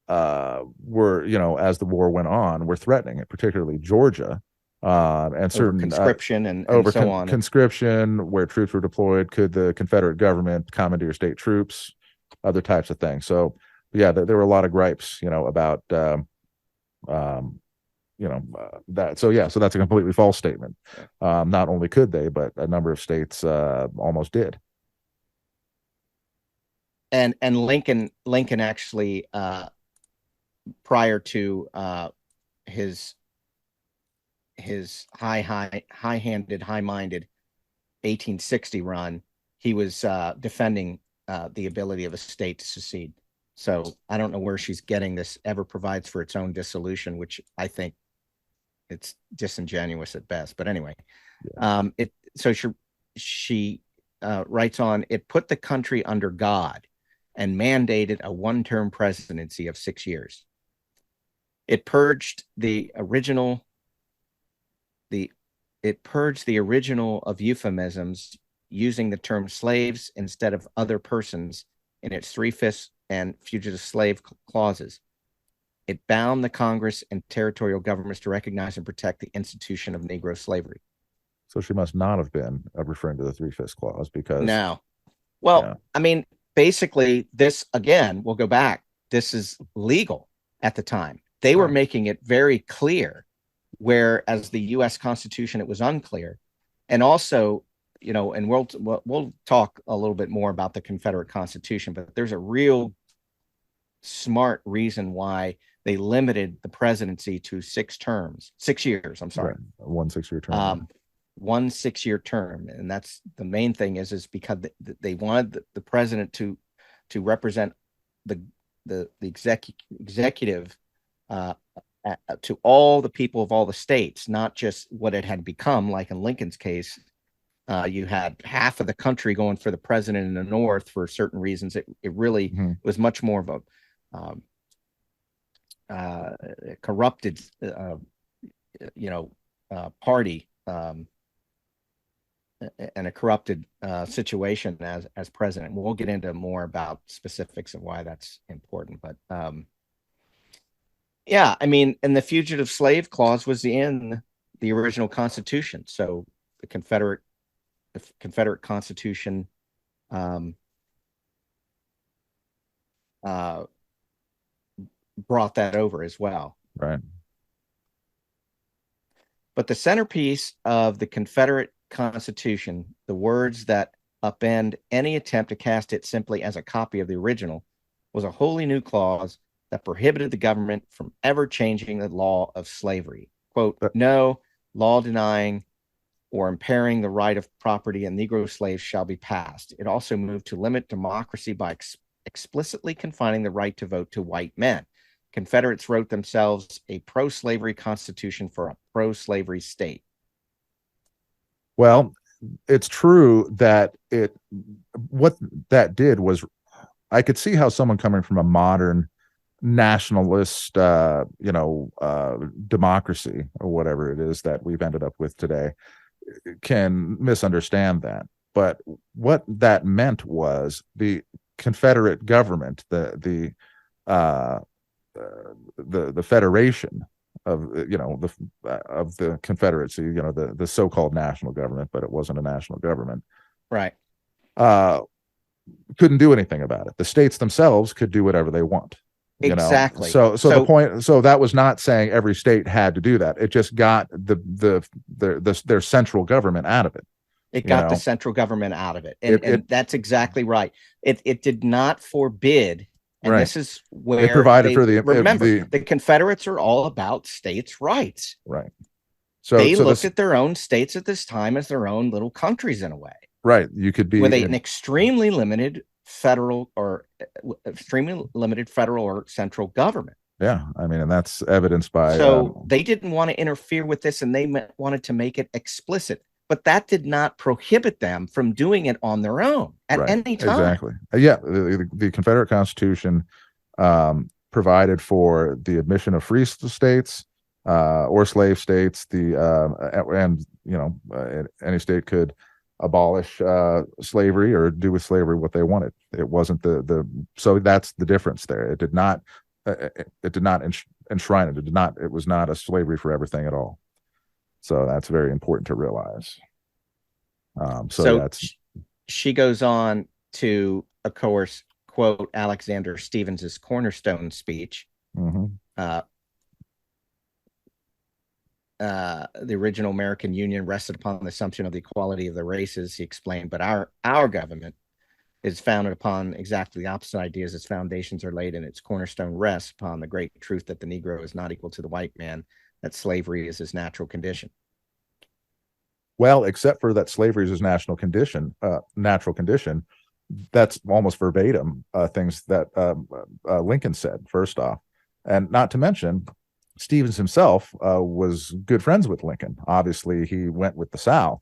as the war went on, were threatening it, particularly Georgia, and certain conscription and so on. Conscription, where troops were deployed, could the Confederate government commandeer state troops, other types of things. So yeah, there were a lot of gripes, about that. So that's a completely false statement. Not only could they, but a number of states almost did. And Lincoln actually, prior to his high-handed, high-minded 1860 run, he was defending the ability of a state to secede. So I don't know where she's getting this ever provides for its own dissolution, which I think it's disingenuous at best. But anyway, so she writes on, it put the country under God and mandated a one-term presidency of 6 years. It purged the original of euphemisms, using the term slaves instead of other persons in its 3/5 and fugitive slave clauses. It bound the Congress and territorial governments to recognize and protect the institution of Negro slavery. So she must not have been referring to the 3/5 clause, because No. Well, yeah. I mean, basically, this, again, we'll go back. This is legal at the time. They were making it very clear, whereas the U.S. Constitution, it was unclear. And also, you know, and we'll talk a little bit more about the Confederate Constitution, but there's a real smart reason why they limited the presidency to 6 years. I'm sorry. Right. 1 6-year term. 1 6-year term. And that's the main thing is because they wanted the president to represent the executive to all the people of all the states, not just what it had become. Like in Lincoln's case, you had half of the country going for the president in the North for certain reasons. It really was much more of a corrupted, party and a corrupted situation as president. We'll get into more about specifics of why that's important, but yeah, I mean, and the fugitive slave clause was in the original Constitution. So the Confederate Constitution brought that over as well. Right. But the centerpiece of the Confederate Constitution, the words that upend any attempt to cast it simply as a copy of the original, was a wholly new clause that prohibited the government from ever changing the law of slavery. Quote, no law denying or impairing the right of property in Negro slaves shall be passed. It also moved to limit democracy by explicitly confining the right to vote to white men. Confederates wrote themselves a pro-slavery constitution for a pro-slavery state. Well, it's true that what that did was, I could see how someone coming from a modern nationalist, democracy or whatever it is that we've ended up with today can misunderstand that. But what that meant was the Confederate government, the federation of the Confederacy, the so-called national government, but it wasn't a national government, right? Couldn't do anything about it. The states themselves could do whatever they want. Exactly. So the point. So that was not saying every state had to do that. It just got their central government out of it. It got the central government out of it, and that's exactly right. It did not forbid. And right. This is where it provided for the Confederates are all about states' rights. Right. So they looked at their own states at this time as their own little countries in a way. Right. You could be with an extremely limited federal or central government. Yeah, I mean, and that's evidenced by. So they didn't want to interfere with this, and they wanted to make it explicit. But that did not prohibit them from doing it on their own at any time. Exactly. Yeah, the Confederate Constitution provided for the admission of free states or slave states. Any state could abolish slavery or do with slavery what they wanted. It wasn't so that's the difference there. It did not enshrine it. It was not a slavery forever thing at all. So that's very important to realize. She goes on to, of course, quote Alexander Stevens's cornerstone speech. The original American Union rested upon the assumption of the equality of the races, he explained, but our government is founded upon exactly the opposite ideas. Its foundations are laid and its cornerstone rests upon the great truth that the Negro is not equal to the white man, that slavery is his natural condition. Well, except for that slavery is his natural condition, that's almost verbatim things that Lincoln said, first off. And not to mention, Stevens himself was good friends with Lincoln. Obviously, he went with the South.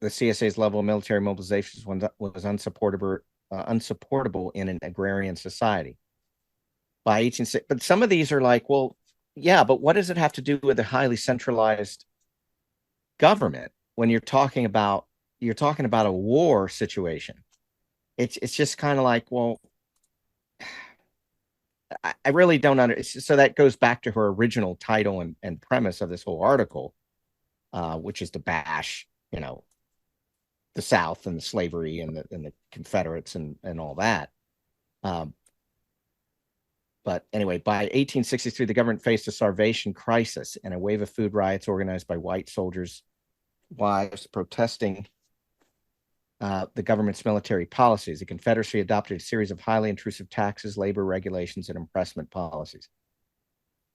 the CSA's level of military mobilizations was unsupportable in an agrarian society. By 1860, but some of these are like, well, yeah, but what does it have to do with a highly centralized government when you're talking about a war situation? It's just kind of like, well, I really don't understand. So that goes back to her original title and premise of this whole article, which is to bash, the South and the slavery and the Confederates and all that. But anyway, by 1863, the government faced a starvation crisis and a wave of food riots organized by white soldiers' wives protesting the government's military policies. The Confederacy adopted a series of highly intrusive taxes, labor regulations, and impressment policies.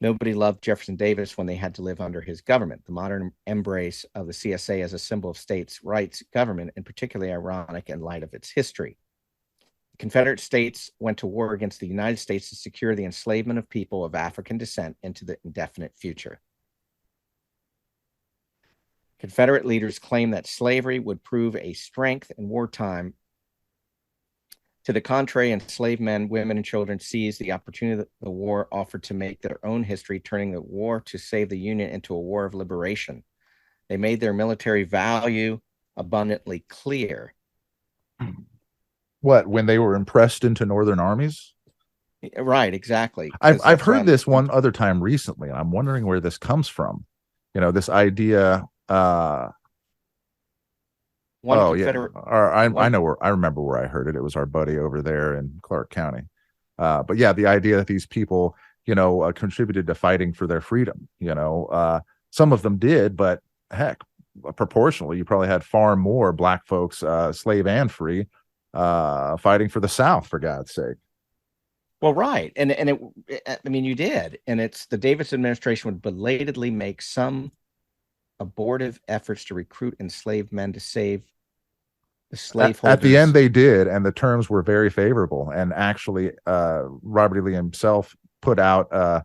Nobody loved Jefferson Davis when they had to live under his government. The modern embrace of the CSA as a symbol of states' rights government, and particularly ironic in light of its history. The Confederate States went to war against the United States to secure the enslavement of people of African descent into the indefinite future. Confederate leaders claimed that slavery would prove a strength in wartime. To the contrary, enslaved men, women, and children seized the opportunity that the war offered to make their own history, turning the war to save the Union into a war of liberation. They made their military value abundantly clear. What, when they were impressed into Northern armies? Right, exactly. I've heard this one other time recently, and I'm wondering where this comes from. This idea. I know I remember where I heard it. It was our buddy over there in Clark County. But yeah, the idea that these people, contributed to fighting for their freedom. Some of them did, but heck, proportionally, you probably had far more black folks, slave and free, fighting for the South, for God's sake. Well, right, and you did, and it's the Davis administration would belatedly make some abortive efforts to recruit enslaved men to save the slaveholders. At the end, they did, and the terms were very favorable. And actually, Robert E. Lee himself put out a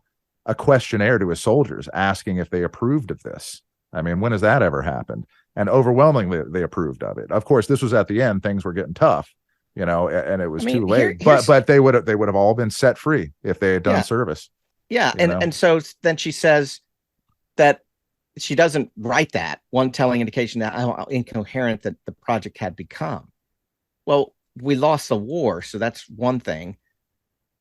questionnaire to his soldiers asking if they approved of this. I mean, when has that ever happened? And overwhelmingly, they approved of it. Of course, this was at the end; things were getting tough, and it was too late. But they would have all been set free if they had done service. Yeah, and so then she says that she doesn't write that, one telling indication that how incoherent that the project had become. Well, we lost the war, so that's one thing.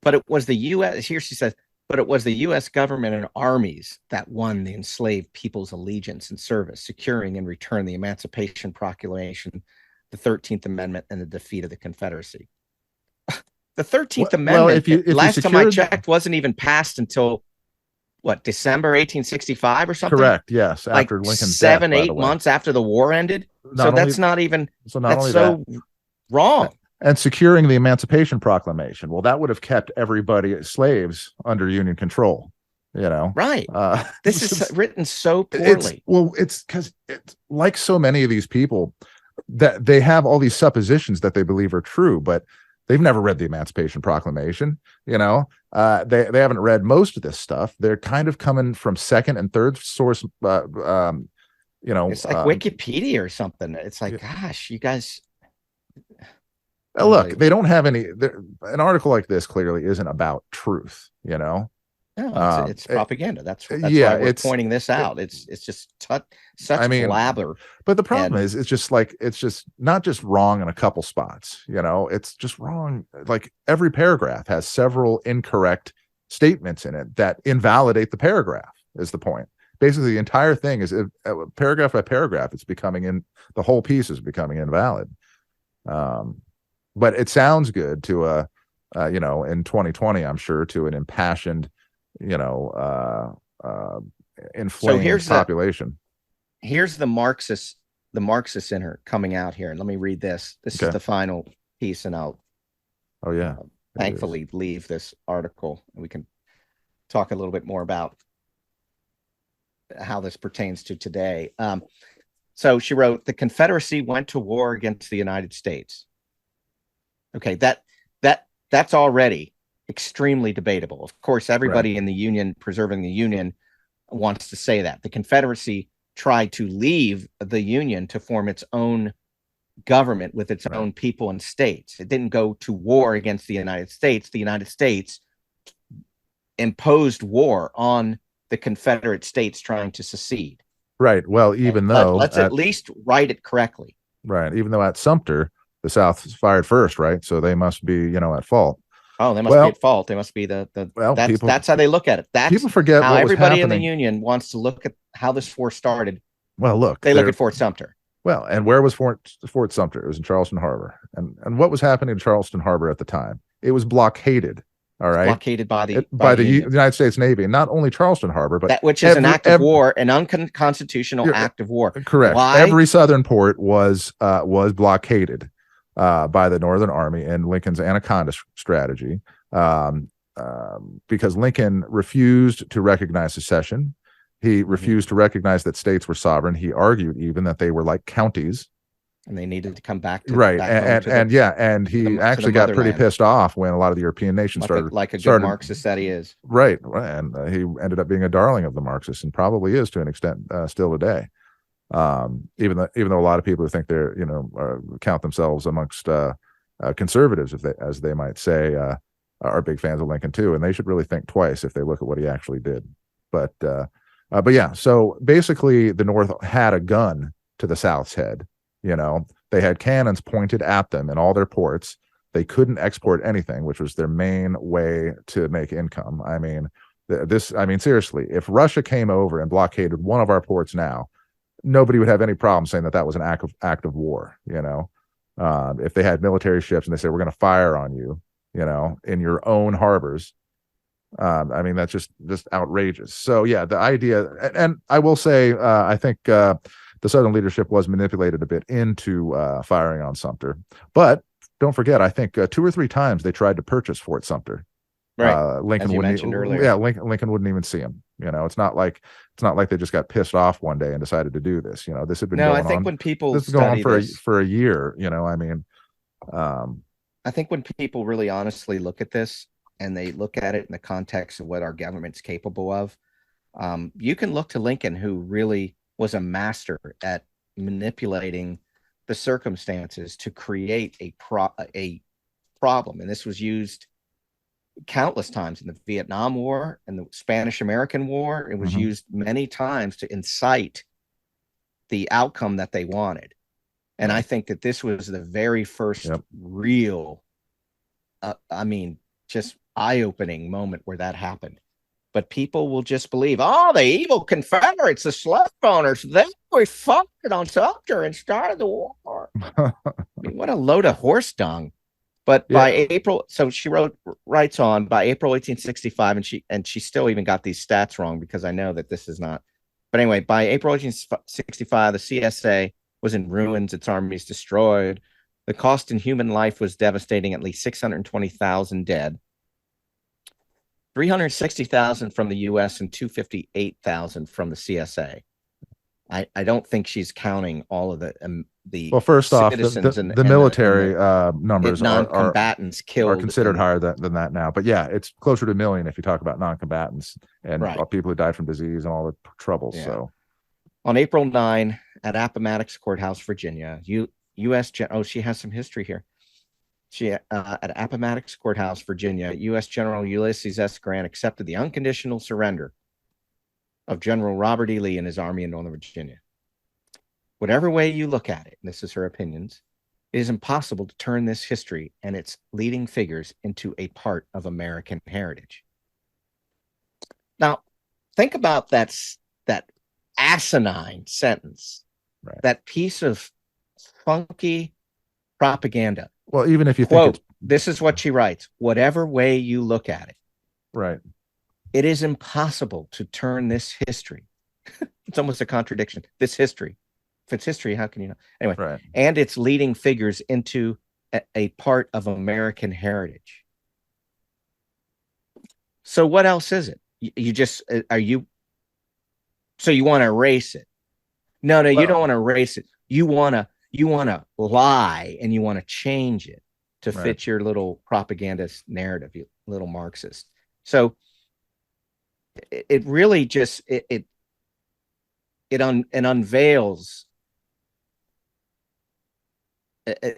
But it was the U.S. Here she says, but it was the U.S. government and armies that won the enslaved people's allegiance and service, securing in return the Emancipation Proclamation, the 13th Amendment, and the defeat of the Confederacy. The 13th Amendment, if last time I checked, wasn't even passed until December 1865 or something? Correct. Yes, after Lincoln's death, 7-8 months after the war ended. That's wrong. And securing the Emancipation Proclamation. Well, that would have kept everybody as slaves under Union control. Right. This is written so poorly. It's because it's like so many of these people that they have all these suppositions that they believe are true, but they've never read the Emancipation Proclamation. They haven't read most of this stuff. They're kind of coming from second and third source. It's like Wikipedia or something. It's like, gosh, you guys. Look, they don't have any. An article like this clearly isn't about truth. No, it's propaganda. That's why we're pointing this out. It's just such blabber. But the problem is, it's just not just wrong in a couple spots. It's just wrong. Like every paragraph has several incorrect statements in it that invalidate the paragraph. Is the point? Basically, the entire thing is paragraph by paragraph. It's becoming the whole piece is becoming invalid. But it sounds good to in 2020, I'm sure, to an impassioned, inflamed population. Here's the Marxists in her coming out here, and let me read this. This is the final piece, and I'll thankfully leave this article, and we can talk a little bit more about how this pertains to today. So she wrote, the Confederacy went to war against the United States. Okay, that's already extremely debatable. Of course, everybody in the Union, preserving the Union, wants to say that. The Confederacy tried to leave the Union to form its own government with its own people and states. It didn't go to war against the United States. The United States imposed war on the Confederate states trying to secede. Right. Well, even though let's at least write it correctly. Right. Even though at Sumter, the South fired first, right? So they must be, at fault. Oh, they must be at fault. They must be that's how they look at it. That's people forget how what everybody was in the happening. Union wants to look at how this war started. Well, look, they look at Fort Sumter. Well, and where was Fort Sumter? It was in Charleston Harbor. And what was happening in Charleston Harbor at the time? It was blockaded. All right. Blockaded by the United States Navy, and not only Charleston Harbor, but which is an act of war, an unconstitutional act of war. Correct. Why? Every southern port was blockaded by the Northern Army in Lincoln's Anaconda strategy, because Lincoln refused to recognize secession. He refused to recognize that states were sovereign. He argued even that they were like counties. And they needed to come back to and he actually got pretty pissed off when a lot of the European nations started good Marxist that he is. Right. And he ended up being a darling of the Marxists, and probably is to an extent still today. Even though a lot of people who think they're count themselves amongst conservatives, as they might say, are big fans of Lincoln too, and they should really think twice if they look at what he actually did. But yeah, so basically the North had a gun to the South's head. They had cannons pointed at them in all their ports. They couldn't export anything, which was their main way to make income. I mean, seriously, if Russia came over and blockaded one of our ports now, nobody would have any problem saying that was an act of war. If they had military ships and they said, we're going to fire on you, in your own harbors. That's just outrageous. So yeah, the idea, and I will say, I think, the Southern leadership was manipulated a bit into firing on Sumter. But don't forget, I think 2 or 3 times they tried to purchase Fort Sumter. Right. Lincoln mentioned earlier. Yeah, Lincoln wouldn't even see him. It's not like they just got pissed off one day and decided to do this. This had been going on. I think when people this is going on for a year. I think when people really honestly look at this and they look at it in the context of what our government's capable of, you can look to Lincoln, who really was a master at manipulating the circumstances to create a problem. And this was used countless times in the Vietnam War and the Spanish-American War. It was used many times to incite the outcome that they wanted. And I think that this was the very first real, just eye-opening moment where that happened. But people will just believe, the evil Confederates, the slave owners, they fought on Sumter and started the war. What a load of horse dung. But by April, so she writes on, by April 1865, and she still even got these stats wrong, because I know that this is not. But anyway, by April 1865, the CSA was in ruins, its armies destroyed. The cost in human life was devastating, at least 620,000 dead. 360,000 from the U.S. and 258,000 from the CSA. I don't think she's counting all of the well, first off, the military numbers non-combatants killed are considered higher than that now. But yeah, it's closer to 1 million if you talk about non-combatants and people who died from disease and all the troubles. Yeah. So on April 9 at Appomattox Courthouse, Virginia, U.S. she has some history here. At Appomattox Courthouse, Virginia, U.S. General Ulysses S. Grant accepted the unconditional surrender of General Robert E. Lee and his army in Northern Virginia. Whatever way you look at it, and this is her opinions, it is impossible to turn this history and its leading figures into a part of American heritage. Now, think about that asinine sentence, that piece of funky propaganda. Well, even if you think this is what she writes, whatever way you look at it. Right. It is impossible to turn this history. It's almost a contradiction. This history. If it's history, how can you know? Anyway, and its leading figures into a part of American heritage. So what else is it? So you want to erase it? No, you don't want to erase it. You want to lie, and you want to change it to fit your little propagandist narrative, you little Marxist. So it really just it unveils,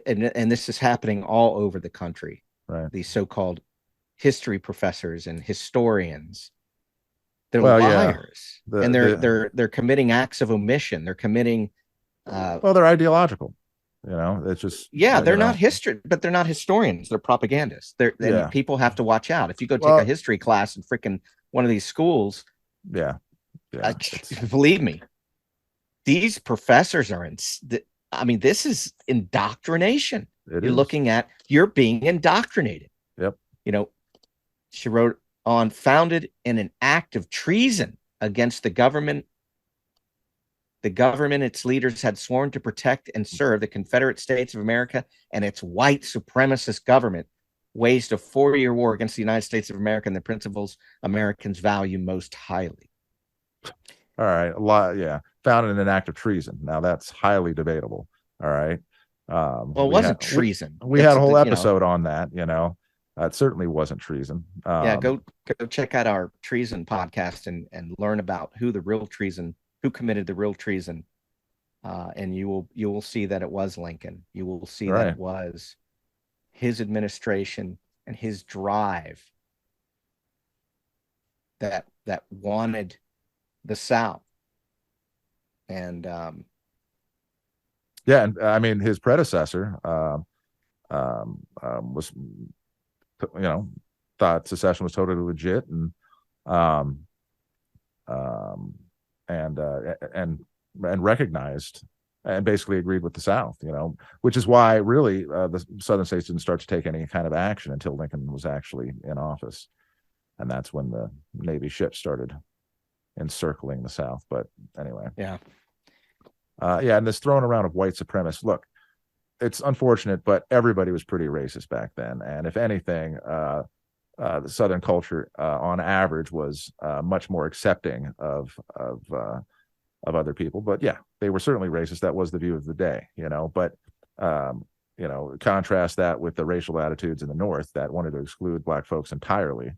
and this is happening all over the country. Right. These so-called history professors and historians, they're Well, yeah. liars, and they're committing acts of omission. They're committing. Well, they're ideological. It's just They're not history, but they're not historians. They're propagandists. And people have to watch out. If you go take a history class in freaking one of these schools, believe me, these professors are this is indoctrination. You're being indoctrinated. Yep. She wrote on, founded in an act of treason against the government. The government, its leaders had sworn to protect and serve the Confederate States of America, and its white supremacist government waged a 4-year war against the United States of America and the principles Americans value most highly. All right. Founded in an act of treason. Now that's highly debatable. All right. Well, it wasn't treason. We had a whole episode on that. It certainly wasn't treason. Go check out our treason podcast and learn about who committed the real treason. And you will see that it was Lincoln. You will see that it was his administration and his drive that wanted the South. And and I mean, his predecessor was, thought secession was totally legit, and recognized and basically agreed with the South, which is why really the Southern states didn't start to take any kind of action until Lincoln was actually in office. And that's when the Navy ships started encircling the South. But anyway. And this throwing around of white supremacists. Look, it's unfortunate, but everybody was pretty racist back then. And if anything, the Southern culture, on average, was much more accepting of other people. But they were certainly racist. That was the view of the day, But contrast that with the racial attitudes in the North that wanted to exclude Black folks entirely.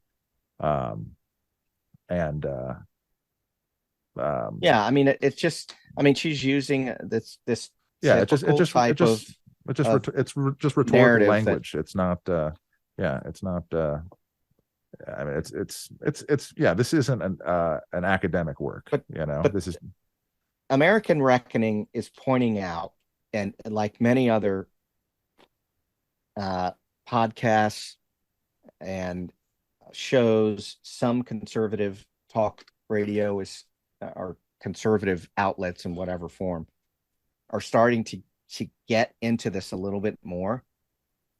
It's just. She's using this. It's just rhetorical language. It's not. It's not. This isn't an academic work. But this is. American Reckoning is pointing out, and like many other podcasts and shows, some conservative talk radio or conservative outlets in whatever form are starting to get into this a little bit more.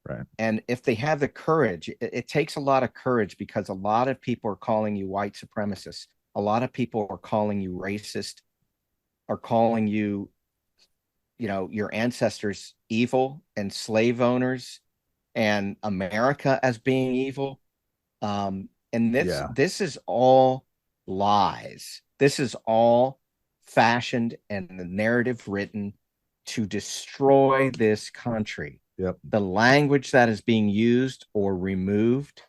Right. And if they have the courage, it takes a lot of courage, because a lot of people are calling you white supremacists. A lot of people are calling you racist, are calling you, your ancestors evil and slave owners and America as being evil. And this is all lies. This is all fashioned and the narrative written to destroy this country. Yep. The language that is being used or removed,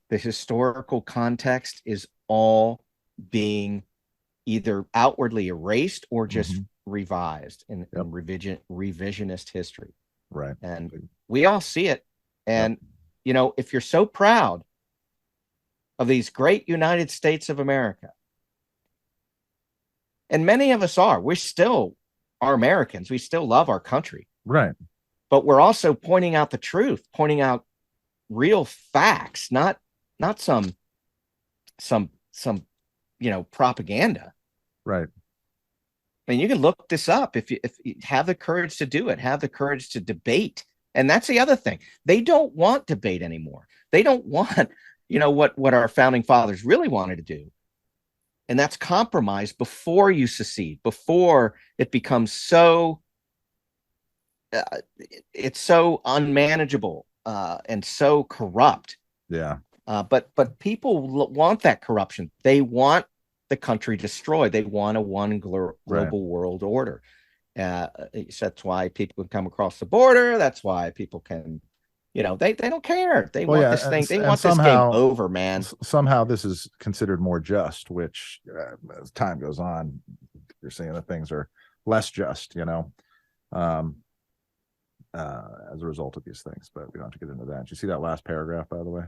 the historical context is all being either outwardly erased or just revised in revisionist history. Right. And we all see it. And, if you're so proud of these great United States of America, and many of us are, we still are Americans. We still love our country. Right. But we're also pointing out the truth, pointing out real facts, not some propaganda. Right. I mean, you can look this up if you have the courage to do it, have the courage to debate. And that's the other thing. They don't want debate anymore. They don't want, what our founding fathers really wanted to do. And that's compromise before you secede, before it becomes so it's so unmanageable and so corrupt. Yeah. But people want that corruption. They want the country destroyed. They want a one global world order. So that's why people can come across the border. That's why people can, they don't care. They want this thing. They want this game over, man. Somehow this is considered more just, which as time goes on, You're seeing that things are less just, as a result of these things. But we don't have to get into that. Did you see that last paragraph, by the way?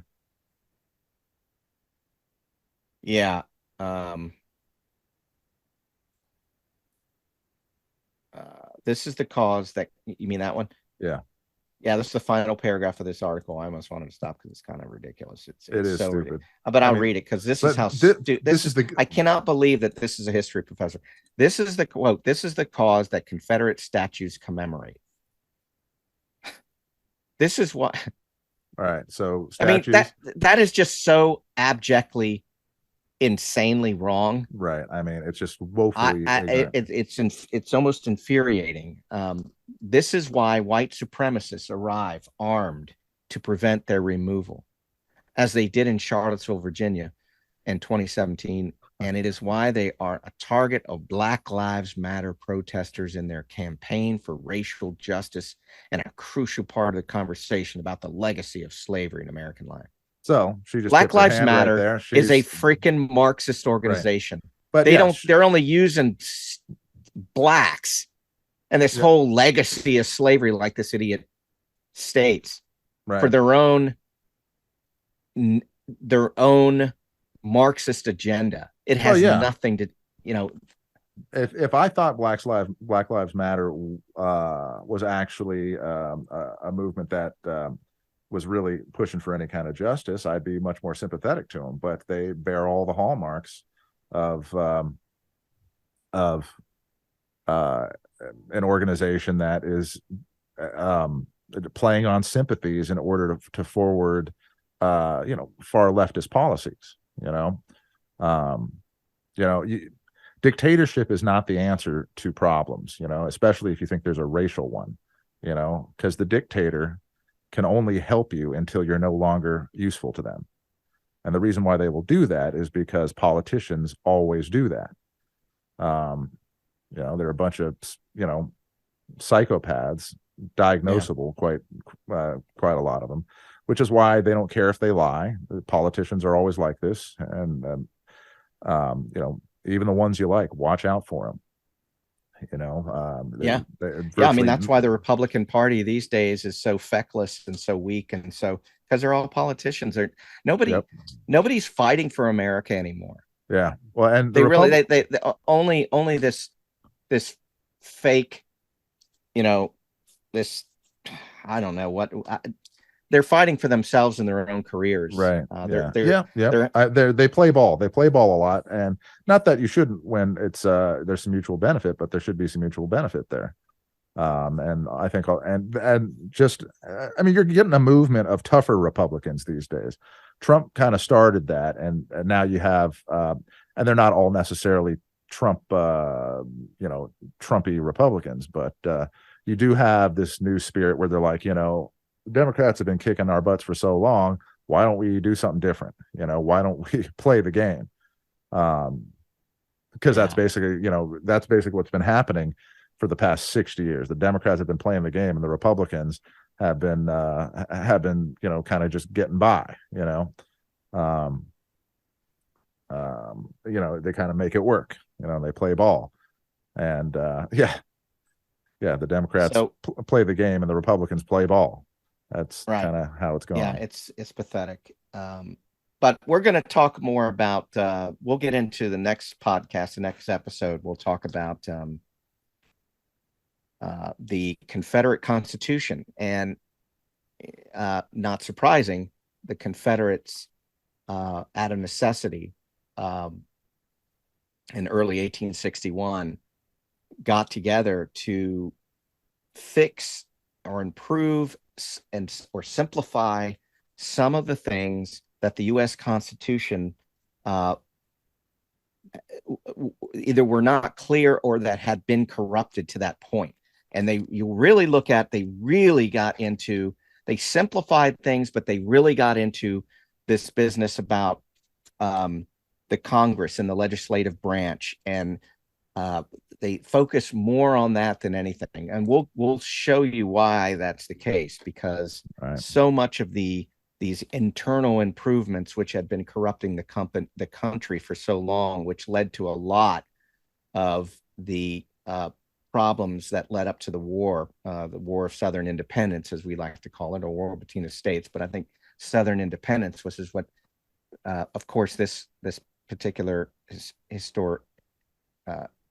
Yeah. This is the cause that, you mean that one? Yeah. Yeah, this is the final paragraph of this article. I almost wanted to stop because it's kind of ridiculous. It's It is so stupid. ridiculous. But I'll read it because this is how this is the. I cannot believe that this is a history professor. This is the quote. This is the cause that Confederate statues commemorate. This is what. All right. So statues, I mean, that is just so abjectly, insanely wrong. Right. I mean, it's just woefully. It's almost infuriating. This is why white supremacists arrive armed to prevent their removal, as they did in Charlottesville, Virginia in 2017. And it is why they are a target of Black Lives Matter protesters in their campaign for racial justice and a crucial part of the conversation about the legacy of slavery in American life. So she just Black Lives Matter right is a freaking Marxist organization. Right. But they're only using blacks and this whole legacy of slavery, like this idiot states, for their own Marxist agenda. It has nothing to, If I thought Black Lives Matter was actually a movement that was really pushing for any kind of justice, I'd be much more sympathetic to them. But they bear all the hallmarks of an organization that is playing on sympathies in order to forward far leftist policies. Dictatorship is not the answer to problems, especially if you think there's a racial one, because the dictator can only help you until you're no longer useful to them. And the reason why they will do that is because politicians always do that. They're a bunch of, psychopaths, diagnosable, quite a lot of them, which is why they don't care if they lie. The politicians are always like this. And, even the ones you like, watch out for them. I mean, that's why the Republican Party these days is so feckless and so weak, and so because they're all politicians. Nobody's fighting for America anymore. Yeah, well, and they only this fake, this, I don't know what. They're fighting for themselves and their own careers. Right. They play ball. They play ball a lot, and not that you shouldn't when it's there's some mutual benefit, but there should be some mutual benefit there. And I think, and just, I mean, you're getting a movement of tougher Republicans these days. Trump kind of started that, and now you have, and they're not all necessarily Trumpy Republicans, but you do have this new spirit where they're like, Democrats have been kicking our butts for so long. Why don't we do something different? Why don't we play the game? Because that's basically what's been happening for the past 60 years. The Democrats have been playing the game, and the Republicans have been kind of just getting by. They kind of make it work. They play ball, and the Democrats play the game, and the Republicans play ball. That's kind of how it's going. Yeah, it's pathetic. But we're going to talk more about, we'll get into the next podcast, the next episode. We'll talk about the Confederate Constitution. And not surprising, the Confederates, out of necessity, in early 1861, got together to fix or improve or simplify some of the things that the U.S. Constitution either were not clear or that had been corrupted to that point. And they simplified things, but they really got into this business about the Congress and the legislative branch, and they focus more on that than anything. And we'll show you why that's the case, because so much of these internal improvements, which had been corrupting the country for so long, which led to a lot of the problems that led up to the War of Southern Independence, as we like to call it, or War between the states. But I think Southern Independence, which is what, of course, this particular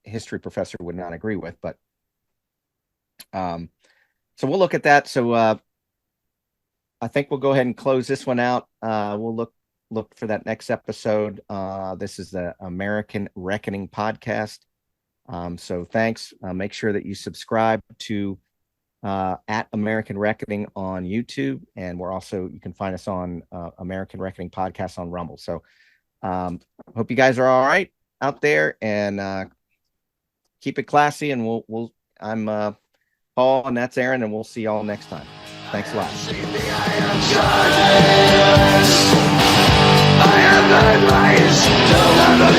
history professor would not agree with. But so we'll look at that. So I think we'll go ahead and close this one out. We'll look for that next episode. This is the American Reckoning podcast. So thanks. Make sure that you subscribe to at American Reckoning on YouTube, and you can find us on American Reckoning podcast on Rumble. So hope you guys are all right out there, and keep it classy. And I'm Paul, and that's Aaron, and we'll see y'all next time. Thanks a lot. I am advised to